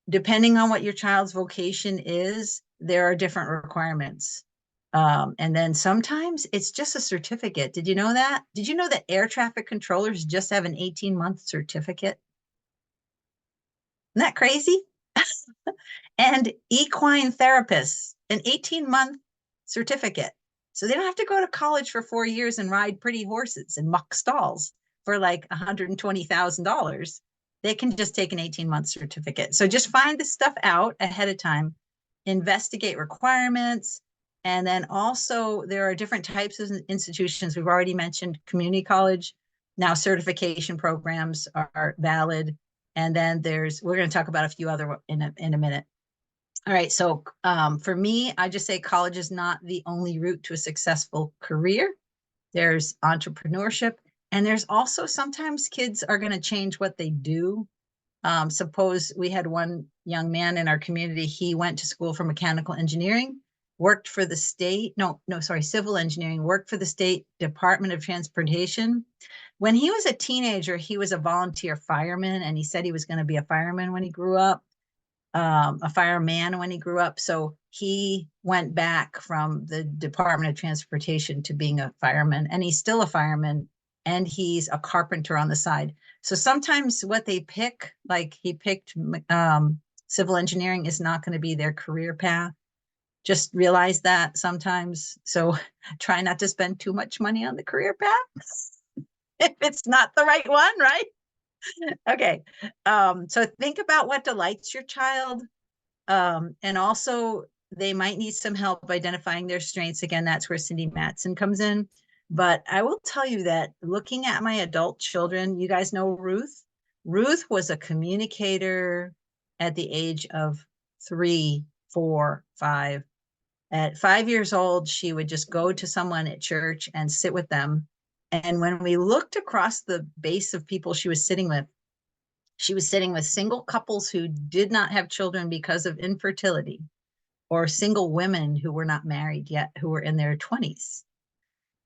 depending on what your child's vocation is, there are different requirements. And then sometimes it's just a certificate. Did you know that? Did you know that air traffic controllers just have an 18-month certificate? Isn't that crazy? And equine therapists, an 18-month certificate. So they don't have to go to college for 4 years and ride pretty horses and muck stalls for like $120,000. They can just take an 18-month certificate. So just find this stuff out ahead of time, investigate requirements. And then also there are different types of institutions. We've already mentioned community college. Now certification programs are valid. And then we're going to talk about a few other in a minute. All right. So for me, I just say college is not the only route to a successful career. There's entrepreneurship. And there's also sometimes kids are going to change what they do. Suppose we had one young man in our community. He went to school for mechanical engineering, worked for the state, sorry, civil engineering, worked for the state Department of Transportation. When he was a teenager, he was a volunteer fireman, and he said he was going to be a fireman when he grew up, a fireman when he grew up. So he went back from the Department of Transportation to being a fireman, and he's still a fireman, and he's a carpenter on the side. So sometimes what they pick, like he picked civil engineering, is not going to be their career path. Just realize that sometimes. So try not to spend too much money on the career path if it's not the right one, right? Okay. So think about what delights your child. And also they might need some help identifying their strengths. Again, that's where Cindy Matson comes in. But I will tell you that looking at my adult children, you guys know Ruth. Ruth was a communicator at the age of 3, 4, 5. At 5 years old, she would just go to someone at church and sit with them. And when we looked across the base of people she was sitting with single couples who did not have children because of infertility, or single women who were not married yet, who were in their 20s.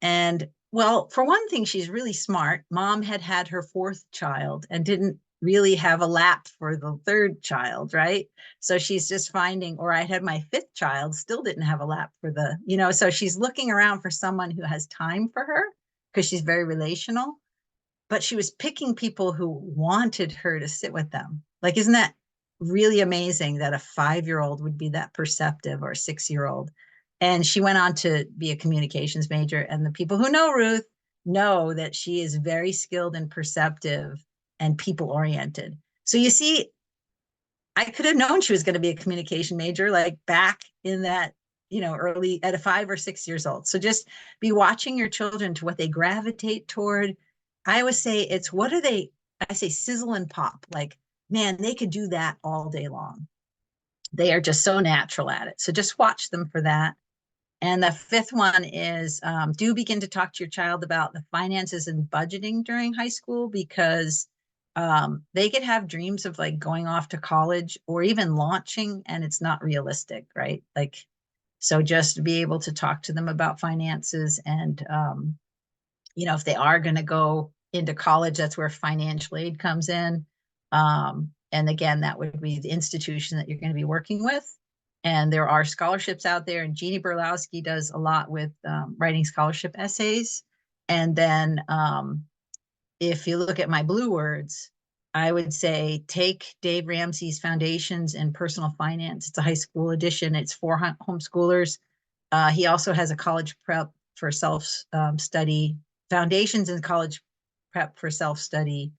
And well, for one thing, she's really smart. Mom had had her 4th child and didn't really have a lap for the 3rd child, right? So she's just finding, or I had my 5th child, still didn't have a lap for the, so she's looking around for someone who has time for her because she's very relational. But she was picking people who wanted her to sit with them. Like, isn't that really amazing that a 5-year-old would be that perceptive, or a 6-year-old? And she went on to be a communications major. And the people who know Ruth know that she is very skilled and perceptive and people oriented. So you see, I could have known she was going to be a communication major, like back in that, early at a 5 or 6 years old. So just be watching your children to what they gravitate toward. I always say it's I say sizzle and pop. Like, man, they could do that all day long. They are just so natural at it. So just watch them for that. And the 5th one is do begin to talk to your child about the finances and budgeting during high school, because they could have dreams of like going off to college or even launching, and it's not realistic, right? Like, so just be able to talk to them about finances. And if they are going to go into college, that's where financial aid comes in. And again, that would be the institution that you're going to be working with. And there are scholarships out there, and Jeannie Berlowski does a lot with writing scholarship essays. And then if you look at my blue words, I would say take Dave Ramsey's Foundations in Personal Finance. It's a high school edition. It's for homeschoolers. He also has a college prep for self-study, Foundations in College Prep for Self-Study.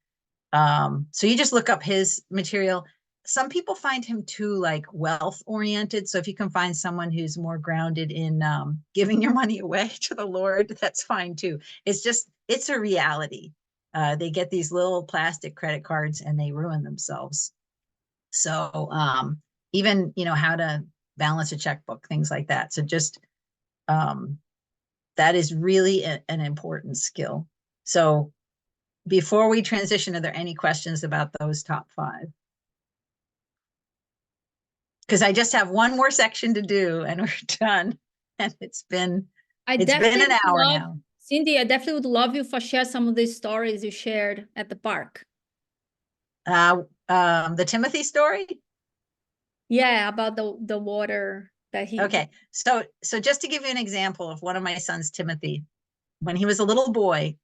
So you just look up his material. Some people find him too like wealth oriented. So if you can find someone who's more grounded in giving your money away to the Lord, that's fine too. It's a reality. They get these little plastic credit cards and they ruin themselves. So even, how to balance a checkbook, things like that. So just that is really an important skill. So before we transition, are there any questions about those top 5? Because I just have one more section to do and we're done. And it's been an hour now. Cindy, I definitely would love you for share some of these stories you shared at the park. The Timothy story? Yeah, about the water that he. Okay, so just to give you an example of one of my sons, Timothy, when he was a little boy,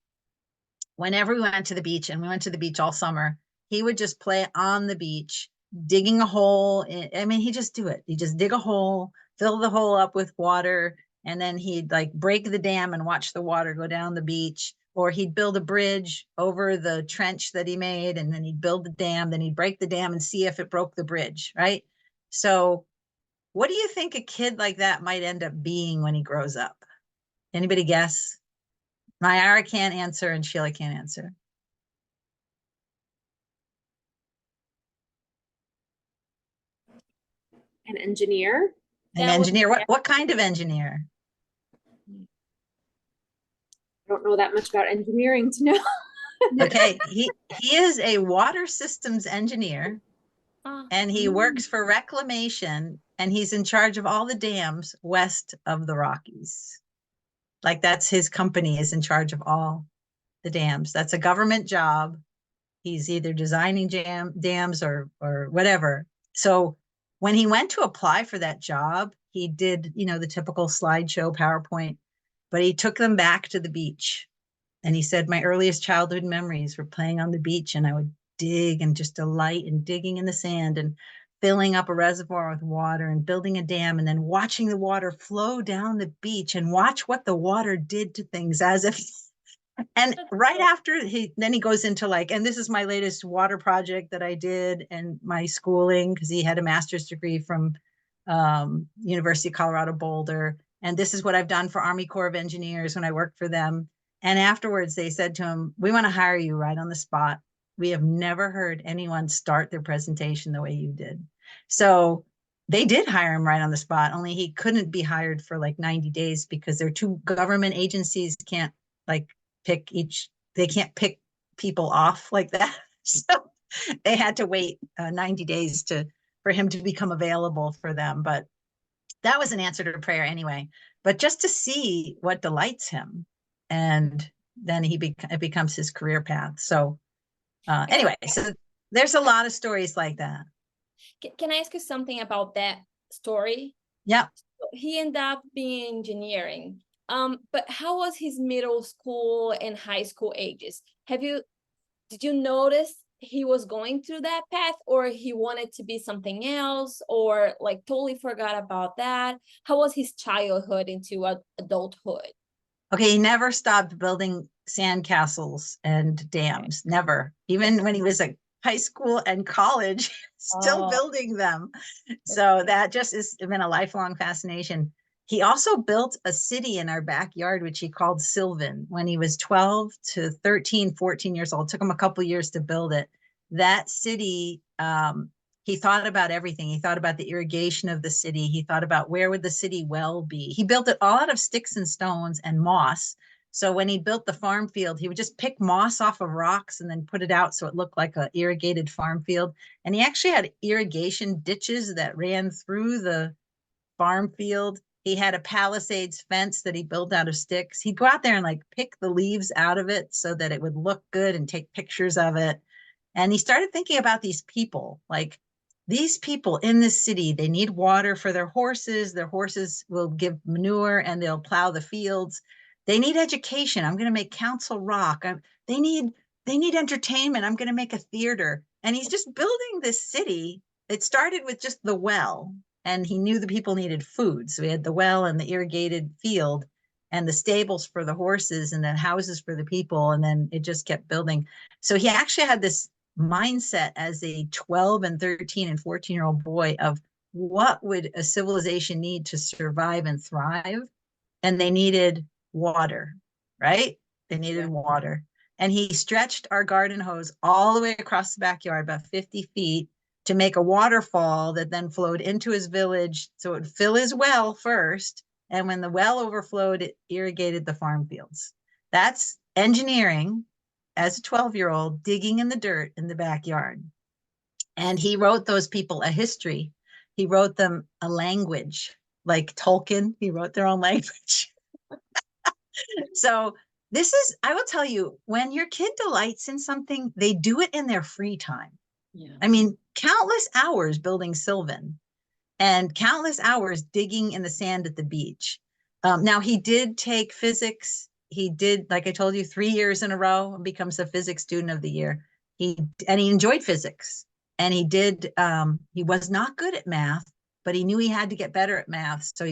whenever we went to the beach, and we went to the beach all summer, he would just play on the beach, digging a hole. He'd just do it. He'd just dig a hole, fill the hole up with water, and then he'd like break the dam and watch the water go down the beach. Or he'd build a bridge over the trench that he made, and then he'd build the dam, then he'd break the dam and see if it broke the bridge, right? So what do you think a kid like that might end up being when he grows up? Anybody guess? Mayara can't answer and Sheila can't answer. An engineer? An engineer. What kind of engineer? I don't know that much about engineering to know. Okay, he is a water systems engineer. and he works for reclamation, and he's in charge of all the dams west of the Rockies. Like that's his company is in charge of all the dams. That's a government job. He's either designing dams or whatever. So when he went to apply for that job, he did, you know, the typical slideshow PowerPoint, but he took them back to the beach. And he said, my earliest childhood memories were playing on the beach, and I would dig and just delight in digging in the sand and filling up a reservoir with water and building a dam and then watching the water flow down the beach and watch what the water did to things as if and right after he goes into like, and this is my latest water project that I did and my schooling, because he had a master's degree from University of Colorado Boulder, and this is what I've done for Army Corps of Engineers when I worked for them. And afterwards they said to him, we want to hire you right on the spot. We have never heard anyone start their presentation the way you did. So they did hire him right on the spot, only he couldn't be hired for like 90 days because their two government agencies can't like they can't pick people off like that. So they had to wait 90 days for him to become available for them. But that was an answer to prayer anyway. But just to see what delights him, and then it becomes his career path. So anyway, so there's a lot of stories like that. Can I ask you something about that story? Yeah. So he ended up being engineering. But how was his middle school and high school ages? Did you notice he was going through that path, or he wanted to be something else, or like totally forgot about that? How was his childhood into adulthood? Okay, he never stopped building sandcastles and dams, never. Even when he was at high school and college, still building them. So that just has been a lifelong fascination. He also built a city in our backyard, which he called Sylvan, when he was 12 to 13, 14 years old. It took him a couple of years to build it. That city, he thought about everything. He thought about the irrigation of the city. He thought about where would the city well be. He built it all out of sticks and stones and moss. So when he built the farm field, he would just pick moss off of rocks and then put it out so it looked like an irrigated farm field. And he actually had irrigation ditches that ran through the farm field. He had a Palisades fence that he built out of sticks. He'd go out there and like pick the leaves out of it so that it would look good and take pictures of it. And he started thinking about these people, like these people in this city, they need water for their horses. Their horses will give manure and they'll plow the fields. They need education. I'm going to make Council Rock. They need entertainment. I'm going to make a theater. And he's just building this city. It started with just the well, and he knew the people needed food. So he had the well and the irrigated field and the stables for the horses and then houses for the people. And then it just kept building. So he actually had this mindset as a 12 and 13 and 14-year-old boy of what would a civilization need to survive and thrive? And they needed water, right? They needed water. And he stretched our garden hose all the way across the backyard, about 50 feet, to make a waterfall that then flowed into his village. So it would fill his well first. And when the well overflowed, it irrigated the farm fields. That's engineering as a 12-year-old digging in the dirt in the backyard. And he wrote those people a history. He wrote them a language, like Tolkien. He wrote their own language. So this is, I will tell you, when your kid delights in something, they do it in their free time. Yeah. I mean, countless hours building Sylvan and countless hours digging in the sand at the beach. Now, he did take physics. He did, like I told you, 3 years in a row, becomes a physics student of the year. He enjoyed physics. And he was not good at math, but he knew he had to get better at math. So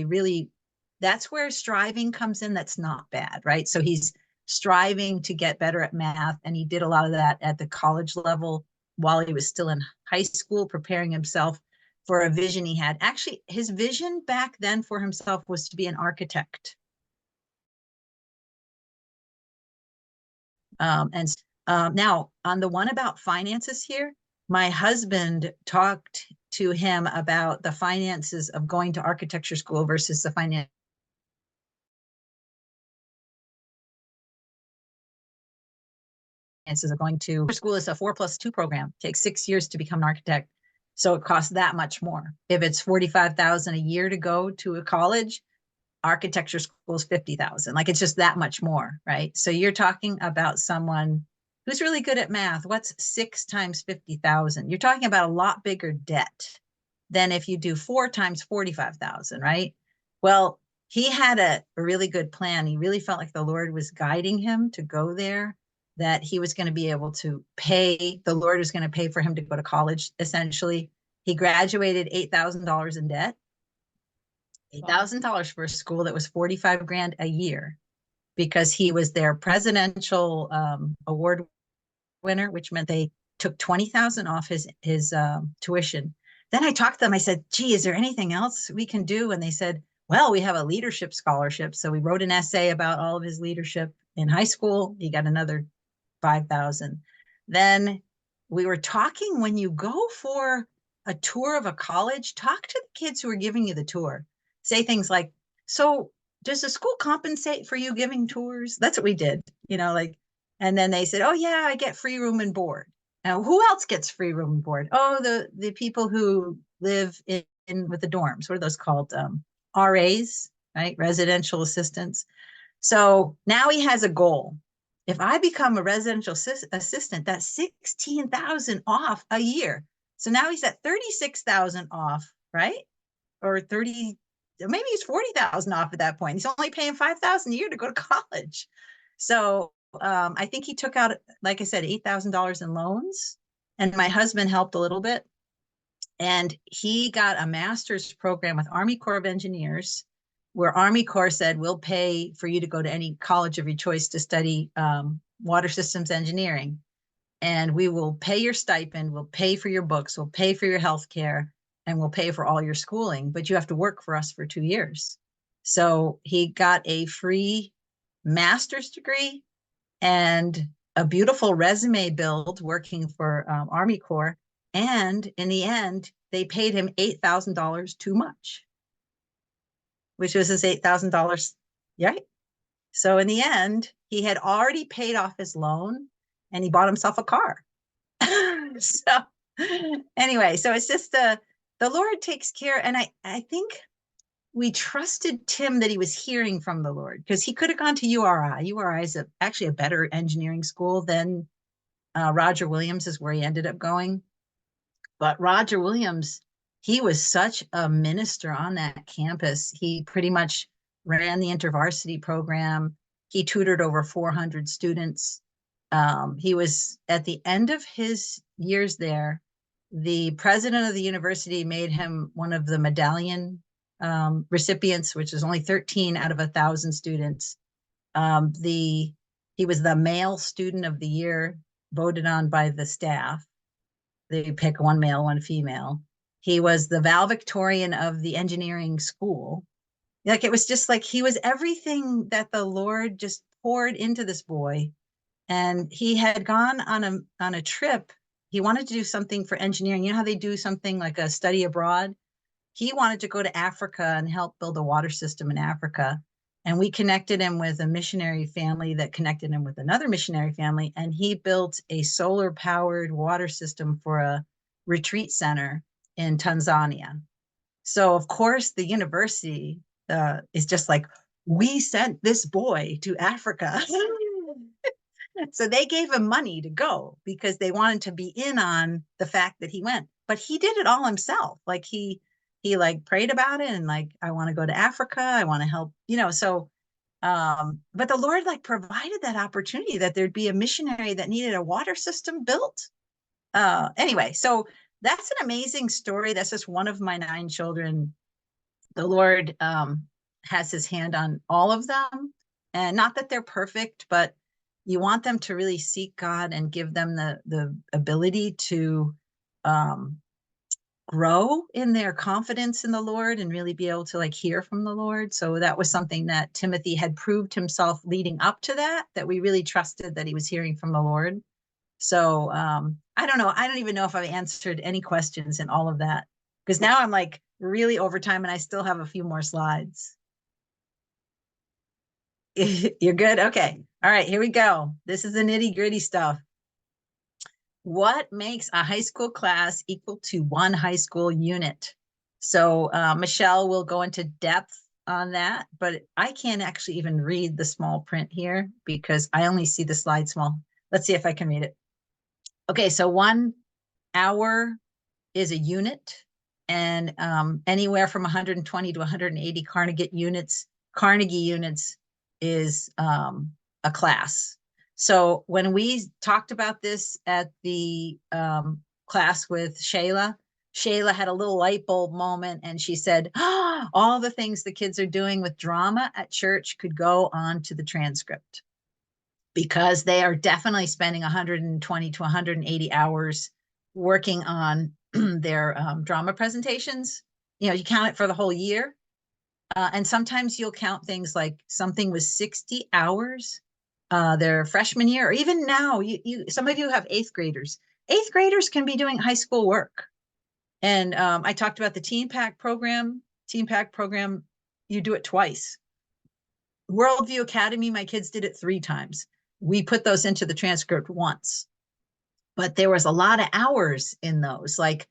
that's where striving comes in. That's not bad, right? So he's striving to get better at math. And he did a lot of that at the college level while he was still in high school, preparing himself for a vision he had. Actually, his vision back then for himself was to be an architect. Now, on the one about finances here, my husband talked to him about the finances of going to architecture school versus the finances of going to school. Is a 4+2 program. It takes 6 years to become an architect. So it costs that much more. If it's $45,000 a year to go to a college, architecture school is $50,000. Like it's just that much more, right? So you're talking about someone who's really good at math. What's 6 times 50,000? You're talking about a lot bigger debt than if you do 4 times 45,000, right? Well, he had a really good plan. He really felt like the Lord was guiding him to go there, that he was going to be able to pay, the Lord was going to pay for him to go to college, essentially. He graduated $8,000 in debt, $8,000 for a school that was 45 grand a year, because he was their presidential award winner, which meant they took 20,000 off his tuition. Then I talked to them. I said, gee, is there anything else we can do? And they said, well, we have a leadership scholarship. So we wrote an essay about all of his leadership in high school. He got another 5,000. Then we were talking, when you go for a tour of a college, talk to the kids who are giving you the tour. Say things like, so does the school compensate for you giving tours? That's what we did, like, and then they said, oh yeah, I get free room and board. Now, who else gets free room and board? Oh, the people who live in with the dorms. What are those called? RAs, right? Residential assistants. So now he has a goal. If I become a residential assistant, that's 16,000 off a year. So now he's at 36,000 off, right? Or 30, maybe he's 40,000 off at that point. He's only paying 5,000 a year to go to college. So I think he took out, like I said, $8,000 in loans, and my husband helped a little bit. And he got a master's program with Army Corps of Engineers, where Army Corps said, we'll pay for you to go to any college of your choice to study water systems engineering. And we will pay your stipend, we'll pay for your books, we'll pay for your health care, and we'll pay for all your schooling, but you have to work for us for 2 years. So he got a free master's degree and a beautiful resume build working for Army Corps. And in the end, they paid him $8,000 too much, which was his $8,000, right? So in the end, he had already paid off his loan and he bought himself a car. So anyway, so it's just the Lord takes care. And I think we trusted Tim that he was hearing from the Lord, because he could have gone to URI. URI is actually a better engineering school than Roger Williams is where he ended up going. But Roger Williams, he was such a minister on that campus. He pretty much ran the InterVarsity program. He tutored over 400 students. He was, at the end of his years there, the president of the university made him one of the medallion recipients, which is only 13 out of 1,000 students. He was the male student of the year, voted on by the staff. They pick one male, one female. He was the valedictorian of the engineering school. Like, it was just like, he was everything that the Lord just poured into this boy. And he had gone on a trip. He wanted to do something for engineering. You know how they do something like a study abroad? He wanted to go to Africa and help build a water system in Africa. And we connected him with a missionary family that connected him with another missionary family. And he built a solar powered water system for a retreat center in Tanzania. So of course the university is just like, we sent this boy to Africa. So they gave him money to go because they wanted to be in on the fact that he went, but he did it all himself. Like he like prayed about it and like, I want to go to Africa. I want to help, so, but the Lord like provided that opportunity that there'd be a missionary that needed a water system built. Anyway, so that's an amazing story. That's just one of my 9 children. The Lord has his hand on all of them, and not that they're perfect, but you want them to really seek God and give them the ability to grow in their confidence in the Lord and really be able to like hear from the Lord. So that was something that Timothy had proved himself leading up to that we really trusted that he was hearing from the Lord. So I don't know. I don't even know if I've answered any questions in all of that, because now I'm like really over time and I still have a few more slides. You're good? Okay. All right, here we go. This is the nitty gritty stuff. what makes a high school class equal to one high school unit? So Michelle will go into depth on that, but I can't actually even read the small print here because I only see the slide small. Let's see if I can read it. Okay, so 1 hour is a unit, and anywhere from 120 to 180 Carnegie units is a class. So when we talked about this at the class with Shayla had a little light bulb moment, and she said, oh, all the things the kids are doing with drama at church could go on to the transcript, because they are definitely spending 120 to 180 hours working on their drama presentations. You know, you count it for the whole year. And sometimes you'll count things like something was 60 hours their freshman year, or even now, some of you have 8th graders. 8th graders can be doing high school work. And I talked about the Teen Pack program. Teen Pack program, you do it twice. Worldview Academy, my kids did it 3 times. We put those into the transcript once, but there was a lot of hours in those. Like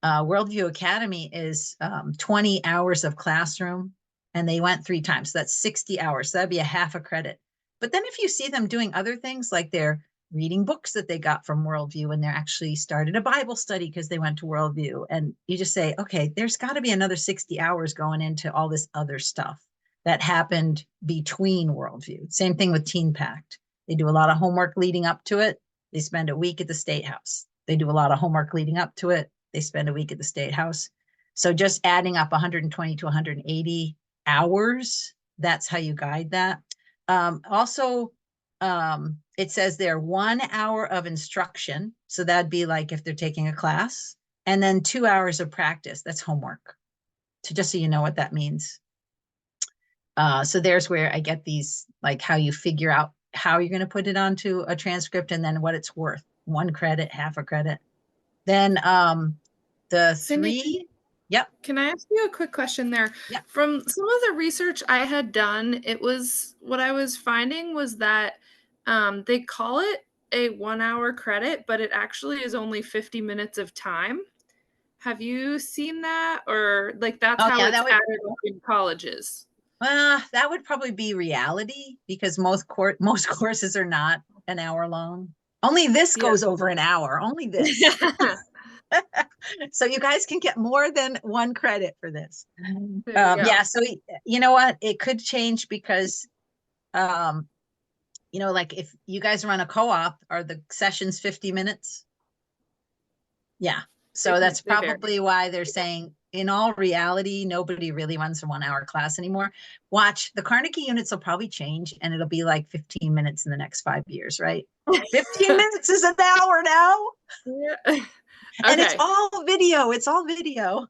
Worldview Academy is 20 hours of classroom, and they went 3 times. So that's 60 hours. So that'd be a half a credit. But then if you see them doing other things, like they're reading books that they got from Worldview, and they're actually started a Bible study because they went to Worldview, and you just say, okay, there's got to be another 60 hours going into all this other stuff that happened between Worldview. Same thing with Teen Pact. They do a lot of homework leading up to it. They spend a week at the State House. They do a lot of homework leading up to it. They spend a week at the State House. So just adding up 120 to 180 hours, that's how you guide that. Also, it says there 1 hour of instruction. So that'd be like if they're taking a class, and then 2 hours of practice. That's homework. So just so you know what that means. So there's where I get these, like how you figure out how you're going to put it onto a transcript, and then what it's worth. 1 credit, half a credit. Then the Cindy, 3. Yep. Can I ask you a quick question there? Yep. From some of the research I had done, what I was finding was that they call it a 1 hour credit, but it actually is only 50 minutes of time. Have you seen that? Or like that's how it's added up in colleges? That would probably be reality, because most courses are not an hour long. Only this goes over an hour. Only this. So you guys can get more than 1 credit for this. Yeah. So you know what? It could change because, you know, like if you guys run a co-op, are the sessions 50 minutes? Yeah. So that's probably why they're saying, in all reality, nobody really runs a 1 hour class anymore. Watch, the Carnegie units will probably change, and it'll be like 15 minutes in the next 5 years, right? 15 minutes is an hour now. Yeah. And it's all video. It's all video.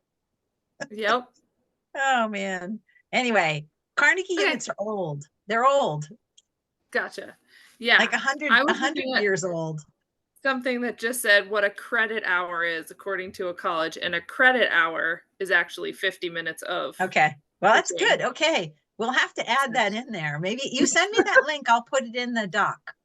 Yep. Oh, man. Anyway, Carnegie units are old. They're old. Gotcha. Yeah. Like 100 years old. Something that just said what a credit hour is according to a college, and a credit hour is actually 50 minutes of. Okay. Well, that's good. Okay. We'll have to add that in there. Maybe you send me that link. I'll put it in the doc.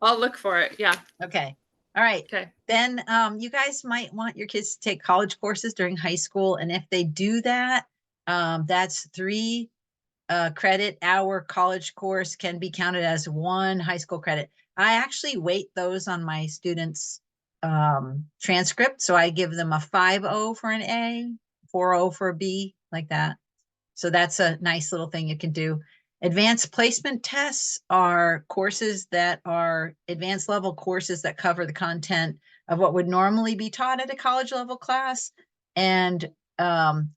I'll look for it. Yeah. Okay. All right. Okay. Then you guys might want your kids to take college courses during high school. And if they do that, that's 3 credit hour college course can be counted as 1 high school credit. I actually weight those on my students' transcript. So I give them a 5.0 for an A, 4.0 for a B, like that. So that's a nice little thing you can do. Advanced placement tests are courses that are advanced level courses that cover the content of what would normally be taught at a college level class. And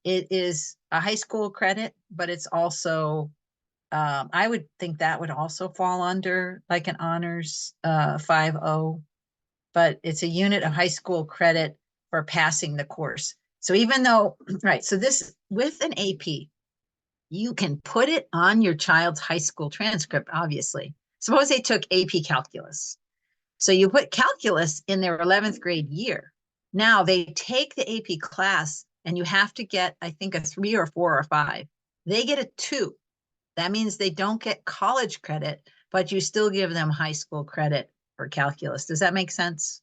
it is a high school credit, but it's also, I would think that would also fall under like an honors 5.0, but it's a unit of high school credit for passing the course. So even though, right, so this with an AP, you can put it on your child's high school transcript, obviously. Suppose they took AP Calculus. So you put calculus in their 11th grade year. Now they take the AP class, and you have to get, I think, a 3 or 4 or 5. They get a 2. That means they don't get college credit, but you still give them high school credit for calculus. Does that make sense?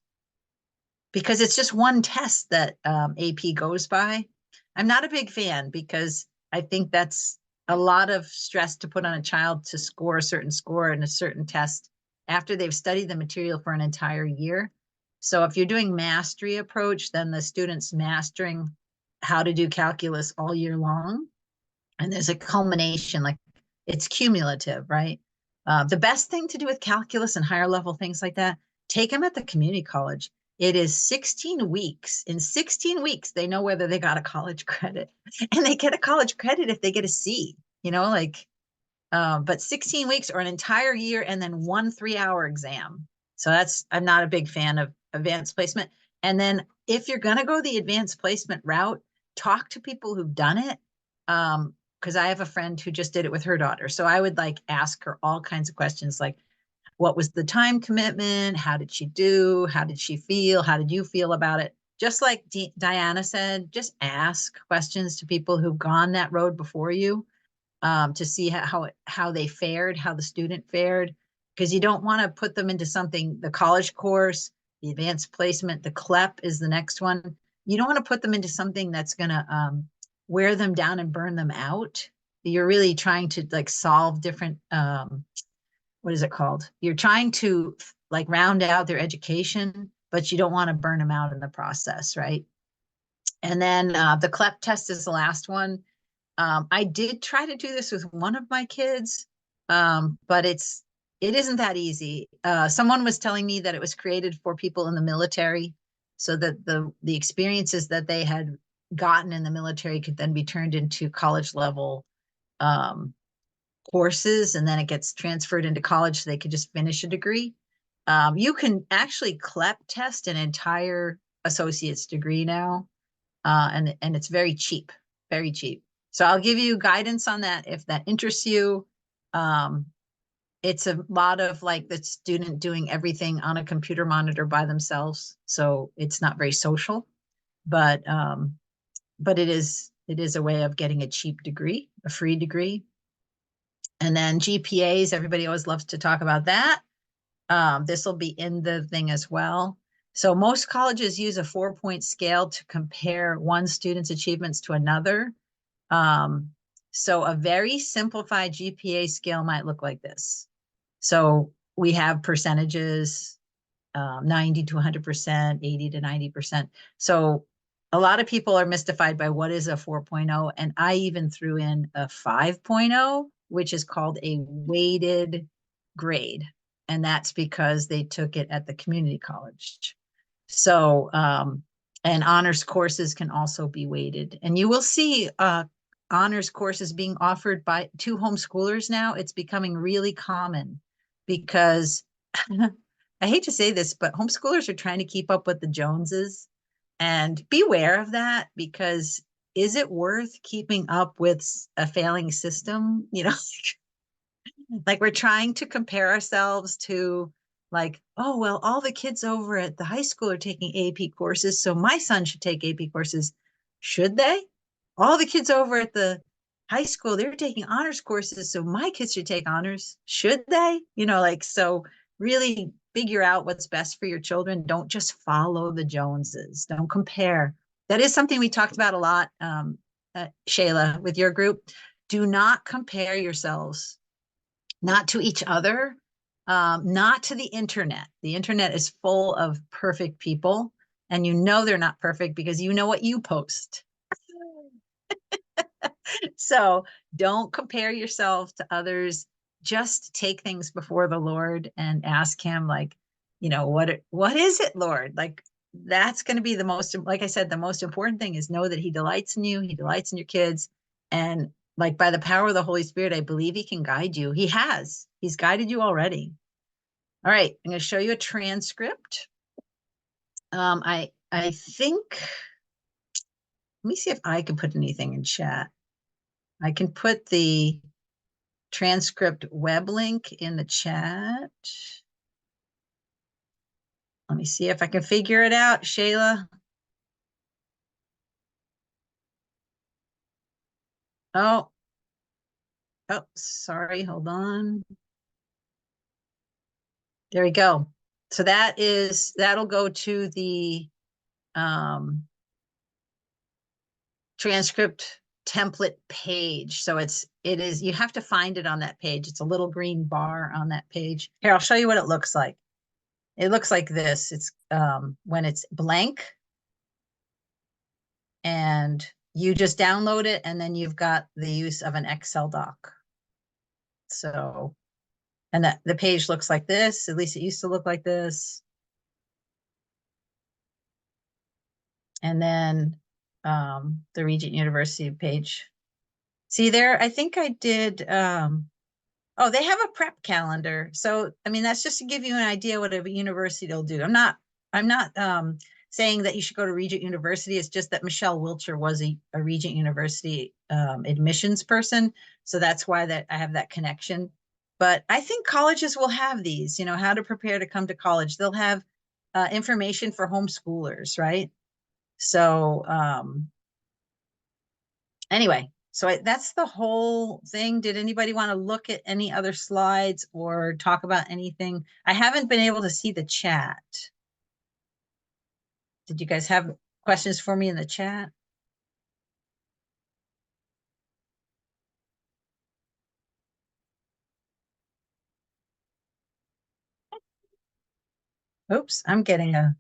because it's just one test that AP goes by. I'm not a big fan because I think that's a lot of stress to put on a child to score a certain score in a certain test after they've studied the material for an entire year. So if you're doing mastery approach, then the student's mastering how to do calculus all year long. And there's a culmination, like it's cumulative, right? The best thing to do with calculus and higher level things like that, take them at the community college. It is 16 weeks. In 16 weeks, they know whether they got a college credit, and they get a college credit if they get a C, like, but 16 weeks or an entire year and then 1 3-hour exam. So I'm not a big fan of advanced placement. And then if you're going to go the advanced placement route, talk to people who've done it. Because I have a friend who just did it with her daughter. So I would like ask her all kinds of questions like, what was the time commitment? How did she do? How did she feel? How did you feel about it? Just like Diana said, just ask questions to people who've gone that road before you, to see how they fared, how the student fared, because you don't want to put them into something, the college course, the advanced placement, the CLEP is the next one. You don't want to put them into something that's going to wear them down and burn them out. You're really trying to like solve different, what is it called? You're trying to like round out their education, but you don't want to burn them out in the process, right? And then the CLEP test is the last one. I did try to do this with one of my kids, but it isn't that easy. Someone was telling me that it was created for people in the military, so that the experiences that they had gotten in the military could then be turned into college level courses, and then it gets transferred into college so they could just finish a degree. You can actually CLEP test an entire associate's degree now, and it's very cheap, very cheap. So I'll give you guidance on that if that interests you. It's a lot of like the student doing everything on a computer monitor by themselves, so it's not very social, but it is a way of getting a cheap degree, a free degree. And then GPAs, everybody always loves to talk about that. This will be in the thing as well. So most colleges use a 4-point scale to compare one student's achievements to another. So a very simplified GPA scale might look like this. So we have percentages, 90 to 100%, 80 to 90%. So a lot of people are mystified by what is a 4.0, and I even threw in a 5.0, which is called a weighted grade. And that's because they took it at the community college. So, and honors courses can also be weighted. And you will see honors courses being offered by 2 homeschoolers now. It's becoming really common because I hate to say this, but homeschoolers are trying to keep up with the Joneses. And beware of that, because is it worth keeping up with a failing system? Like we're trying to compare ourselves to like, oh, well, all the kids over at the high school are taking AP courses, so my son should take AP courses. Should they? All the kids over at the high school, they're taking honors courses, so my kids should take honors. Should they? So really figure out what's best for your children. Don't just follow the Joneses. Don't compare. That is something we talked about a lot, Shayla, with your group. Do not compare yourselves, not to each other, not to the internet. The internet is full of perfect people, and they're not perfect because you know what you post. So don't compare yourself to others. Just take things before the Lord and ask him, like, what is it, Lord? Like, that's going to be like I said, the most important thing is know that he delights in you. He delights in your kids. And like by the power of the Holy Spirit, I believe he can guide you. He's guided you already. All right. I'm going to show you a transcript. I think, let me see if I can put anything in chat. I can put the transcript web link in the chat. Let me see if I can figure it out, Shayla. Oh, sorry, hold on. There we go. So that'll go to the transcript template page. So it is, you have to find it on that page. It's a little green bar on that page. Here, I'll show you what it looks like. It looks like this. It's when it's blank, and you just download it, and then you've got the use of an Excel doc. So, and that the page looks like this. At least it used to look like this. And then the Regent University page. See there, I think I did, oh, they have a prep calendar. So, I mean, that's just to give you an idea what a university will do. I'm not saying that you should go to Regent University. It's just that Michelle Wilcher was a Regent University admissions person. So that's why that I have that connection. But I think colleges will have these, you know, how to prepare to come to college. They'll have information for homeschoolers, right? So anyway, so that's the whole thing. Did anybody want to look at any other slides or talk about anything? I haven't been able to see the chat. Did you guys have questions for me in the chat? Oops, I'm getting a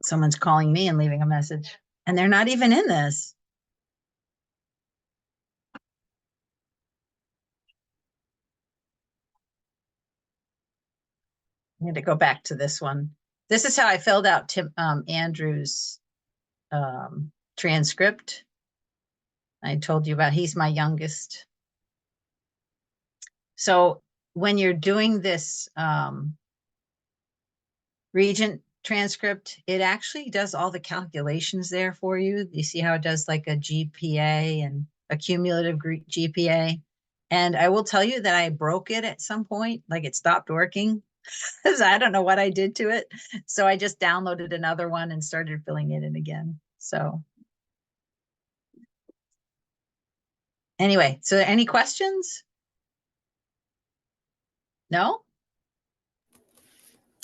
someone's calling me and leaving a message, and they're not even in this. I had to go back to this one. This is how I filled out Andrew's transcript. I told you about, he's my youngest. So when you're doing this Regent transcript, it actually does all the calculations there for you. You see how it does like a GPA and a cumulative GPA. And I will tell you that I broke it at some point, like it stopped working. I don't know what I did to it. So I just downloaded another one and started filling it in again. So anyway, so any questions? No?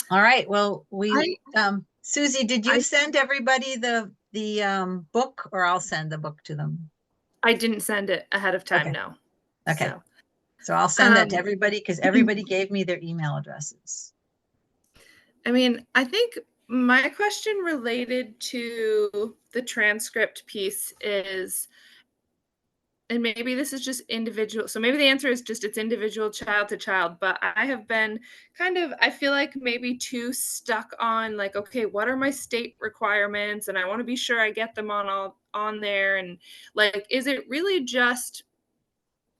All right. Well, Susie, did you send everybody the book, or I'll send the book to them? I didn't send it ahead of time, Okay. no. Okay. So I'll send that to everybody, because everybody gave me their email addresses. I mean, I think my question related to the transcript piece is, and maybe this is just individual. So maybe the answer is just it's individual child to child, but I have been kind of, I feel like maybe too stuck on like, okay, what are my state requirements? And I want to be sure I get them on there. And like, is it really just,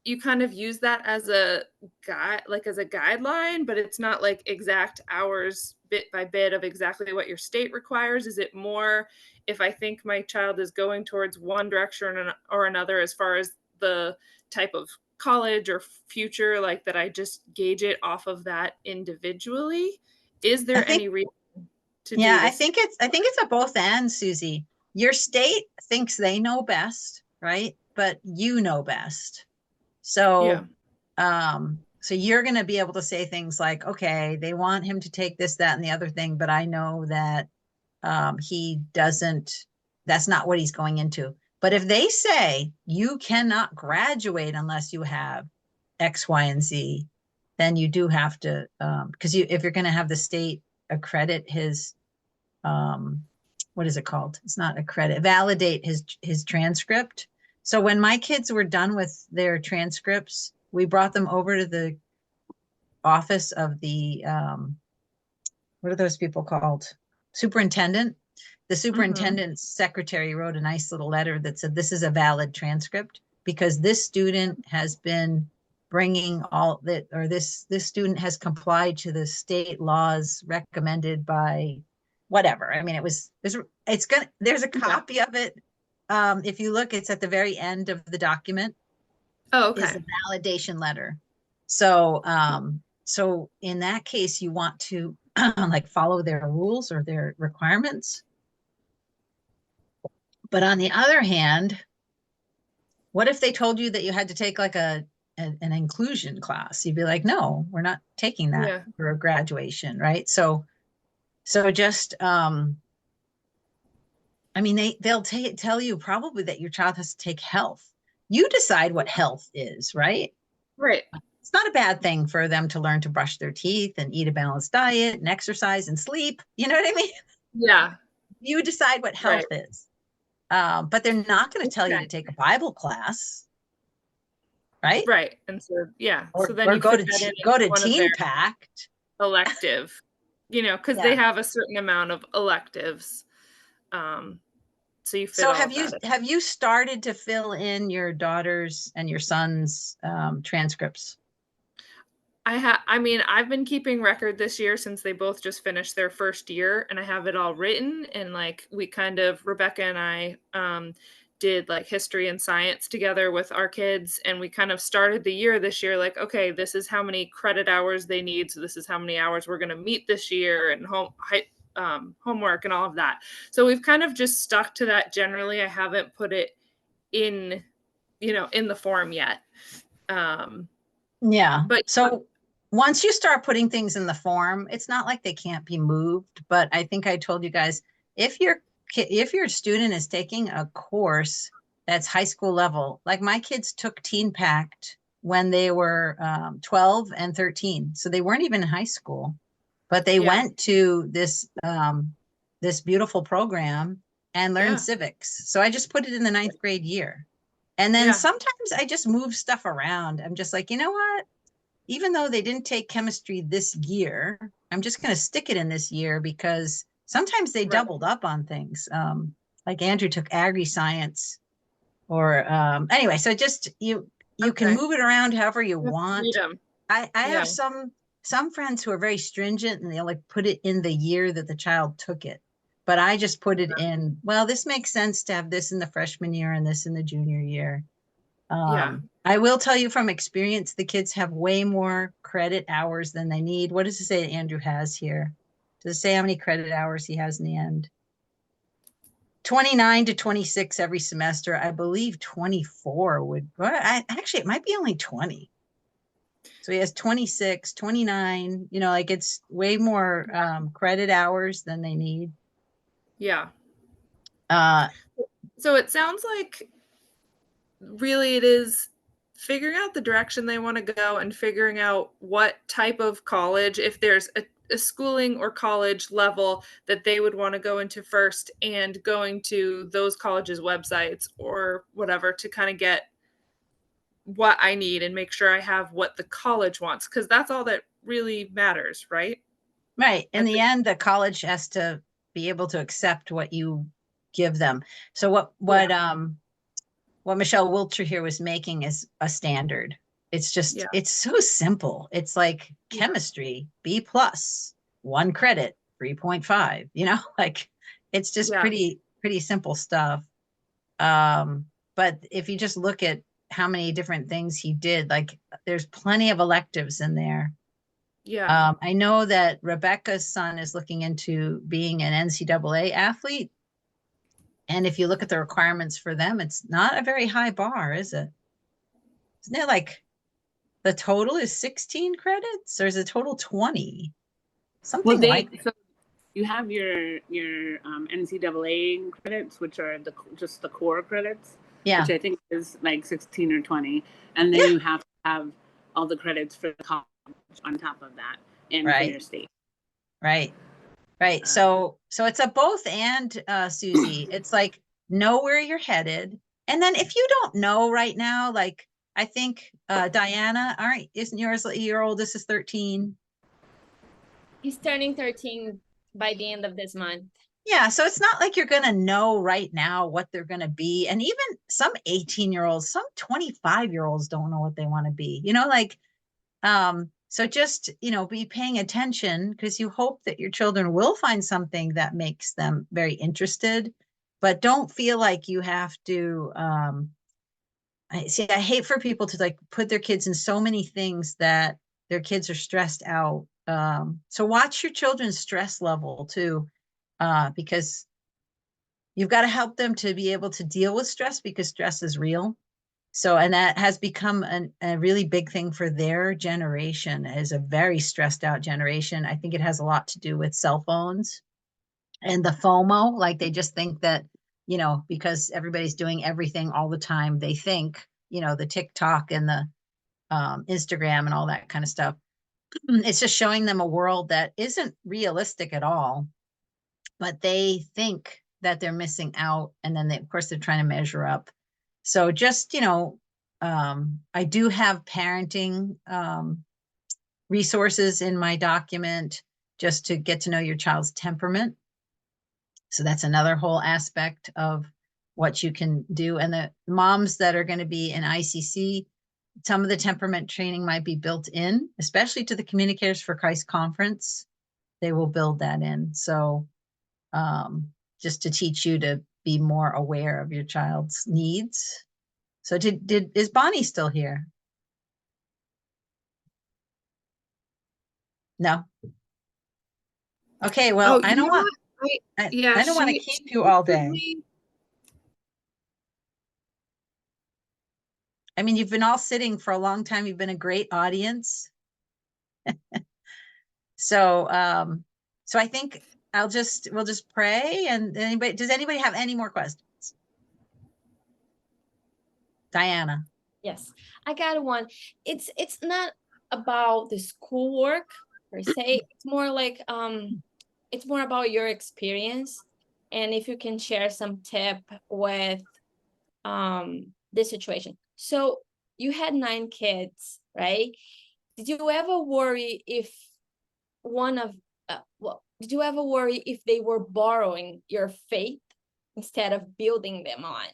you kind of use that as a guide, like as a guideline, but it's not like exact hours bit by bit of exactly what your state requires? Is it more if I think my child is going towards one direction or another as far as the type of college or future, like that I just gauge it off of that individually? Is there any reason to do this? I think it's a both and, Susie. Your state thinks they know best, right? But you know best. So, so you're going to be able to say things like, okay, they want him to take this, that, and the other thing, but I know that he doesn't, that's not what he's going into. But if they say you cannot graduate unless you have X, Y, and Z, then you do have to, because if you're going to have the state accredit his, what is it called? It's not accredit, validate his transcript. So when my kids were done with their transcripts, we brought them over to the office of the, what are those people called? Superintendent. The superintendent's secretary wrote a nice little letter that said, this is a valid transcript because this student has been bringing all that, or this student has complied to the state laws recommended by whatever. I mean, there's a copy of it. If you look, it's at the very end of the document. Oh, okay. Is a validation letter. So, so in that case, you want to like follow their rules or their requirements. But on the other hand, what if they told you that you had to take like a an inclusion class. You'd be like, no, we're not taking that Yeah. for a graduation, right? So just I mean, they'll tell you probably that your child has to take health. You decide what health is, right? Right. It's not a bad thing for them to learn to brush their teeth and eat a balanced diet and exercise and sleep. You know what I mean? Yeah. You decide what health is. But they're not going to tell you to Okay. take a Bible class, right? Right. And so, yeah. So then Or you go fit to that in go as to one of their Teen Pact. elective, because Yeah. they have a certain amount of electives. So you fit So all have of you that in. have you started to fill in your daughter's and your son's transcripts? I mean, I've been keeping record this year since they both just finished their first year, and I have it all written. And like we kind of, Rebecca and I did like history and science together with our kids, and we kind of started the year this year like, okay, this is how many credit hours they need, so this is how many hours we're going to meet this year, and homework and all of that. So we've kind of just stuck to that generally. I haven't put it in, in the form yet. Yeah. But so once you start putting things in the form, it's not like they can't be moved. But I think I told you guys, if your student is taking a course that's high school level, like my kids took Teen Pact when they were 12 and 13, so they weren't even in high school, but they went to this beautiful program and learned civics. So I just put it in the 9th grade year. And then sometimes I just move stuff around. I'm just like, you know what? Even though they didn't take chemistry this year, I'm just going to stick it in this year because sometimes they doubled up on things. Like Andrew took agri-science or anyway, so just you can move it around however you want. I have some friends who are very stringent and they'll like put it in the year that the child took it. But I just put it in, well, this makes sense to have this in the freshman year and this in the junior year. I will tell you from experience, the kids have way more credit hours than they need. What does it say Andrew has here? Does it say how many credit hours he has in the end? 29 to 26 every semester. I believe 24 would, actually, it might be only 20. So he has 26, 29, like it's way more credit hours than they need. Yeah. So it sounds like really it is figuring out the direction they want to go and figuring out what type of college, if there's a schooling or college level that they would want to go into first, and going to those colleges' websites or whatever to kind of get what I need and make sure I have what the college wants, because that's all that really matters, right? Right. In the end, the college has to be able to accept what you give them. So what Michelle Wiltshire here was making is a standard. It's just, it's so simple. It's like chemistry, B+, 1 credit, 3.5, like it's just pretty simple stuff. But if you just look at how many different things he did, like there's plenty of electives in there. Yeah. I know that Rebecca's son is looking into being an NCAA athlete. And if you look at the requirements for them, it's not a very high bar, is it? Isn't it like the total is 16 credits or is it total 20? Something like that. So you have your NCAA credits, which are just the core credits, which I think is like 16 or 20. And then you have to have all the credits for the college on top of that and for your state. Right. So it's a both and, Susie. It's like know where you're headed. And then if you don't know right now, like I think Diana, isn't your oldest is 13? He's turning 13 by the end of this month. Yeah, so it's not like you're going to know right now what they're going to be. And even some 18-year-olds, some 25-year-olds don't know what they want to be. So just, be paying attention because you hope that your children will find something that makes them very interested, but don't feel like you have to, I hate for people to like put their kids in so many things that their kids are stressed out. So watch your children's stress level too, because you've got to help them to be able to deal with stress because stress is real. So, and that has become a really big thing for their generation, is a very stressed out generation. I think it has a lot to do with cell phones and the FOMO. Like they just think that, you know, because everybody's doing everything all the time, they think, you know, the TikTok and the Instagram and all that kind of stuff, it's just showing them a world that isn't realistic at all, but they think that they're missing out. And then they, of course, they're trying to measure up. So just, you know, I do have parenting resources in my document just to get to know your child's temperament. So that's another whole aspect of what you can do. And the moms that are going to be in ICC, some of the temperament training might be built in, especially to the Communicators for Christ conference. They will build that in. So just to teach you to be more aware of your child's needs. So is Bonnie still here? No. Okay, well, I don't want I don't want to keep you all day. I mean, you've been all sitting for a long time. You've been a great audience. So so I think we'll just pray. And does anybody have any more questions? Diana. Yes, I got one. It's not about the schoolwork per se. It's more like it's more about your experience, and if you can share some tip with this situation. So you had 9 kids, right? Did you ever worry if did you ever worry if they were borrowing your faith instead of building them on,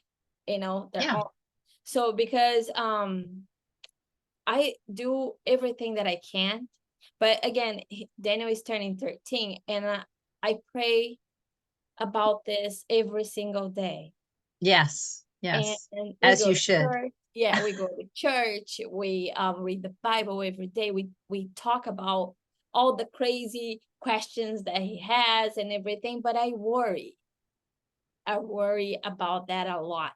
you know, their own? So because I do everything that I can, but again, Daniel is turning 13, and I pray about this every single day. Yes, yes, and as you should. Church. Yeah, we go to church. We read the Bible every day. We talk about all the crazy questions that he has and everything. But I worry about that a lot.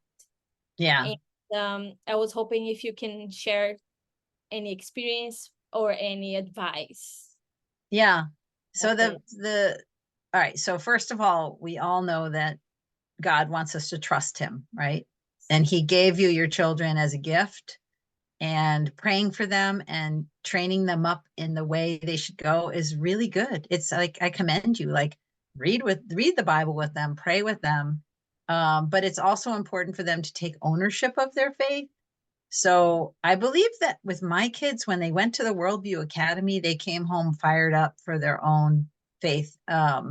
Yeah. And I was hoping if you can share any experience or any advice. Yeah. So all right. So first of all, we all know that God wants us to trust him, right? And he gave you your children as a gift, and praying for them and training them up in the way they should go is really good. It's like, I commend you, like read the Bible with them, pray with them. But it's also important for them to take ownership of their faith. So I believe that with my kids, when they went to the Worldview Academy, they came home fired up for their own faith. I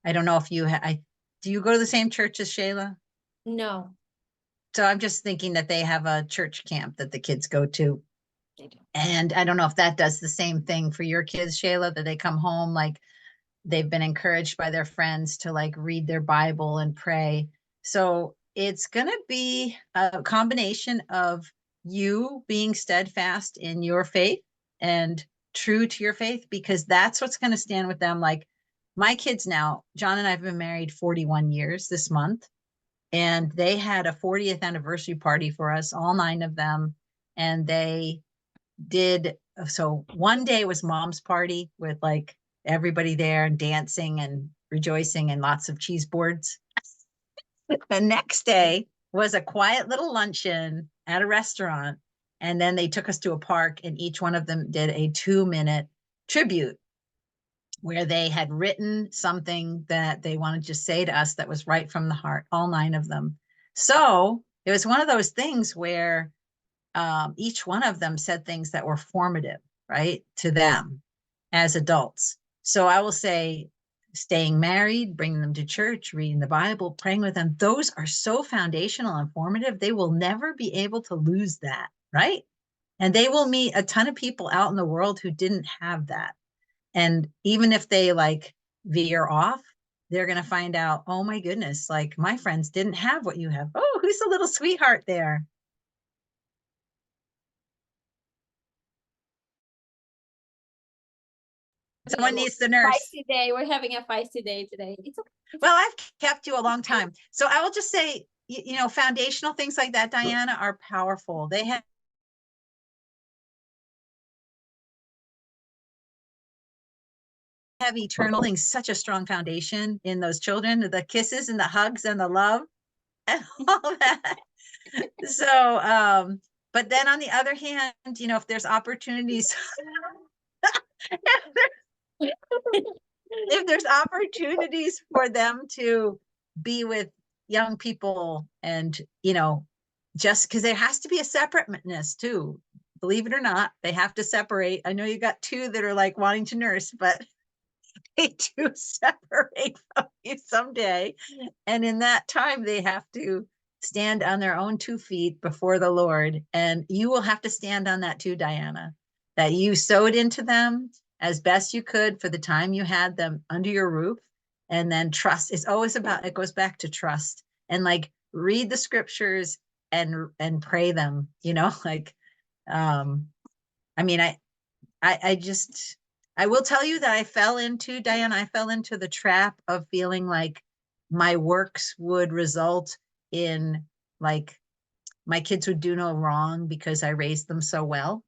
don't know if do you go to the same church as Shayla? No. So I'm just thinking that they have a church camp that the kids go to. They do. And I don't know if that does the same thing for your kids, Shayla, that they come home like they've been encouraged by their friends to like read their Bible and pray. So it's going to be a combination of you being steadfast in your faith and true to your faith, because that's what's going to stand with them. Like my kids now, John and I have been married 41 years this month, and they had a 40th anniversary party for us, all 9 of them. And they did, so one day was mom's party with like everybody there and dancing and rejoicing and lots of cheese boards. The next day was a quiet little luncheon at a restaurant. And then they took us to a park, and each one of them did a 2-minute tribute where they had written something that they wanted to say to us that was right from the heart, all 9 of them. So it was one of those things where each one of them said things that were formative, right, to them as adults. So I will say, staying married, bringing them to church, reading the Bible, praying with them, those are so foundational and formative. They will never be able to lose that, right? And they will meet a ton of people out in the world who didn't have that. And even if they like veer off, they're going to find out, oh my goodness, like my friends didn't have what you have. Oh, who's the little sweetheart there? Someone needs the nurse. Feisty day. We're having a feisty day today. It's okay. Well, I've kept you a long time. So I will just say, you know, foundational things like that, Diana, are powerful. They have eternal things, such a strong foundation in those children, the kisses and the hugs and the love and all that. So, but then on the other hand, you know, if there's opportunities, if there's opportunities for them to be with young people and, you know, just because there has to be a separateness too, believe it or not, they have to separate. I know you got two that are like wanting to nurse, but they do separate from you someday. And in that time, they have to stand on their own 2 feet before the Lord. And you will have to stand on that too, Diana, that you sowed into them as best you could for the time you had them under your roof. And then trust. It's always about, it goes back to trust, and like read the scriptures and pray them, you know, like, I mean, I will tell you that I fell into, Diana, I fell into the trap of feeling like my works would result in like my kids would do no wrong because I raised them so well.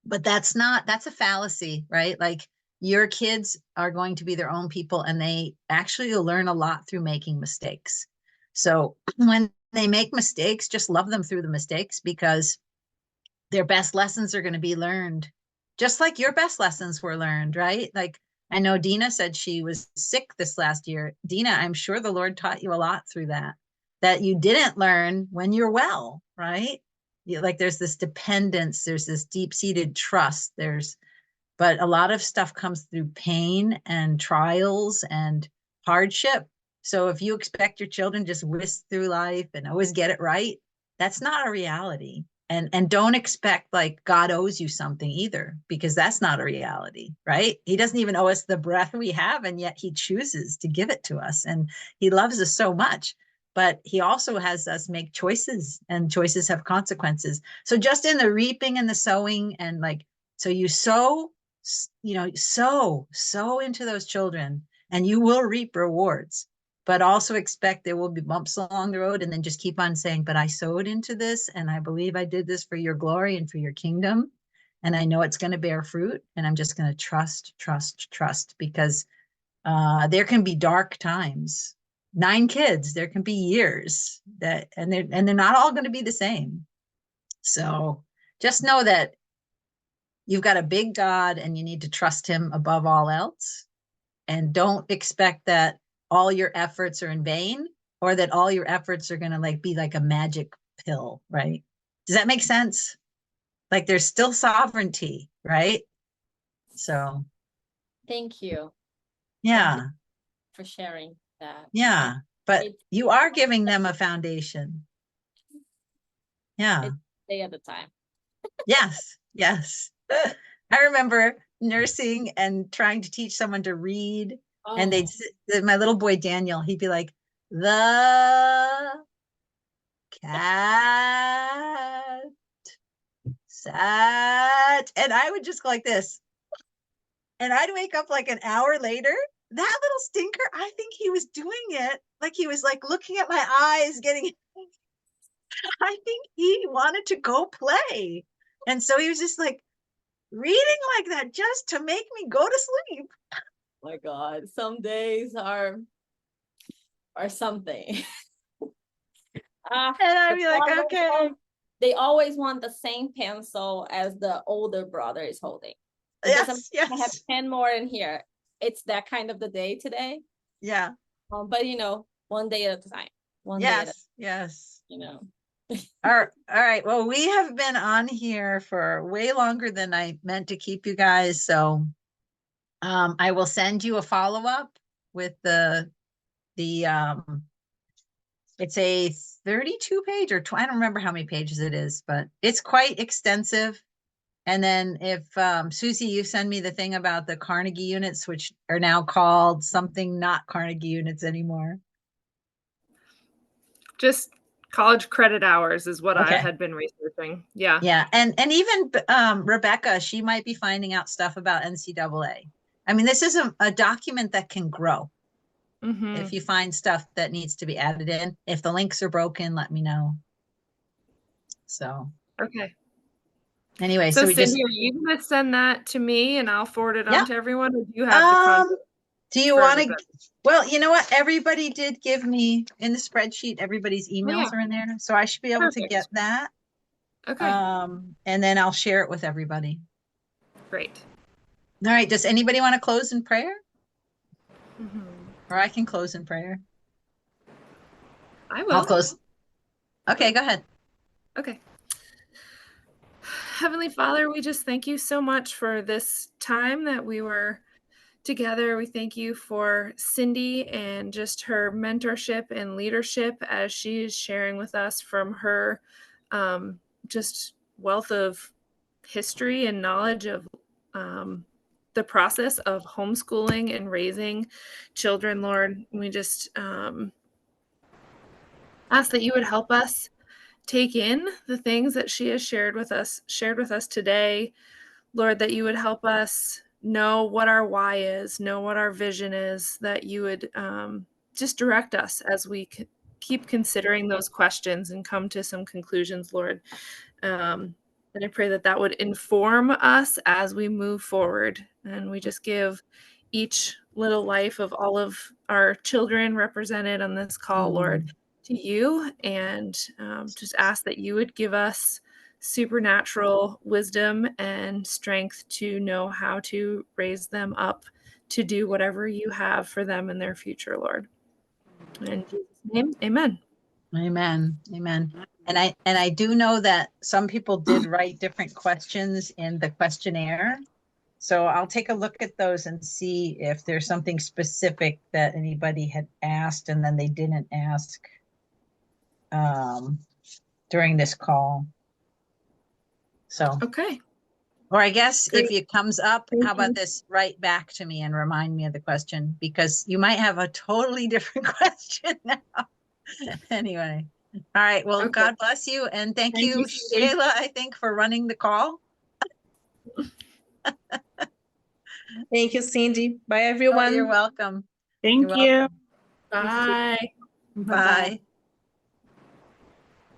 But that's a fallacy, right? Like your kids are going to be their own people, and they actually will learn a lot through making mistakes. So when they make mistakes, just love them through the mistakes, because their best lessons are going to be learned just like your best lessons were learned, right? Like I know Dina said she was sick this last year. Dina, I'm sure the Lord taught you a lot through that you didn't learn when you're well, right? Like there's this dependence, there's this deep-seated trust, but a lot of stuff comes through pain and trials and hardship. So if you expect your children just whisk through life and always get it right, that's not a reality. And don't expect like God owes you something either, because that's not a reality, right? He doesn't even owe us the breath we have, and yet he chooses to give it to us. And he loves us so much, but he also has us make choices, and choices have consequences. So just in the reaping and the sowing, and like, so you sow, you know, sow into those children, and you will reap rewards. But also expect there will be bumps along the road, and then just keep on saying, but I sowed into this, and I believe I did this for your glory and for your kingdom. And I know it's going to bear fruit, and I'm just going to trust, because there can be dark times. 9 kids, there can be years and they're not all going to be the same. So just know that you've got a big God, and you need to trust him above all else. And don't expect that all your efforts are in vain, or that all your efforts are going to like be like a magic pill, right? Does that make sense? Like there's still sovereignty, right? So Thank you. yeah. Thank you for sharing that. Yeah, but you are giving them a foundation. Yeah. It's a day at a time. Yes. I remember nursing and trying to teach someone to read. Oh. And my little boy Daniel, he'd be like, the cat sat, and I would just go like this, and I'd wake up like an hour later. That little stinker, I think he was doing it like he was like looking at my eyes, I think he wanted to go play, and so he was just like reading like that just to make me go to sleep. My God, some days are something. And I'd be like, okay. They always want the same pencil as the older brother is holding. Yes. I have 10 more in here. It's that kind of the day today. Yeah. But you know, one day at a time. Yes. You know. All right. Well, we have been on here for way longer than I meant to keep you guys. So I will send you a follow-up with it's a 32 page or I don't remember how many pages it is, but it's quite extensive. And then if Susie, you send me the thing about the Carnegie units, which are now called something not Carnegie units anymore. Just college credit hours is what Okay. I had been researching. Yeah. Yeah. And even Rebecca, she might be finding out stuff about NCAA. I mean, this is a document that can grow. Mhm. If you find stuff that needs to be added in, if the links are broken, let me know. So Okay. anyway, So so we just, Cindy, are you gonna send that to me and I'll forward it Yeah. on to everyone, or do you have the content? do you for want to, everybody? well, you know what? Everybody did give me in the spreadsheet, everybody's emails yeah. are in there. So I should be able to Perfect. get that. Okay, And then I'll share it with everybody. great. All right. Does anybody want to close in prayer? Mhm. Or I can close in prayer. I I'll will. close. Okay, go ahead. Okay. Heavenly Father, we just thank you so much for this time that we were together. We thank you for Cindy and just her mentorship and leadership as she is sharing with us from her just wealth of history and knowledge of the process of homeschooling and raising children, Lord. We just ask that you would help us take in the things that she has shared with us today, Lord, that you would help us know what our why is, know what our vision is, that you would just direct us as we keep considering those questions and come to some conclusions, Lord. And I pray that that would inform us as we move forward. And we just give each little life of all of our children represented on this call, Lord, to you, and just ask that you would give us supernatural wisdom and strength to know how to raise them up to do whatever you have for them in their future, Lord. In Jesus' name, amen. Amen. Amen. And I do know that some people did write different questions in the questionnaire. So I'll take a look at those and see if there's something specific that anybody had asked and then they didn't ask during this call. So, Okay. or I guess Great. if it comes up, Thank how about you. this? Write back to me and remind me of the question, because you might have a totally different question now. Anyway. All right. Well, Okay. God bless you. And thank Thank you, you, Cindy. Shayla, I think, for running the call. Thank you, Cindy. Bye, Oh, everyone. you're welcome. Thank You're you. welcome. Bye. Bye.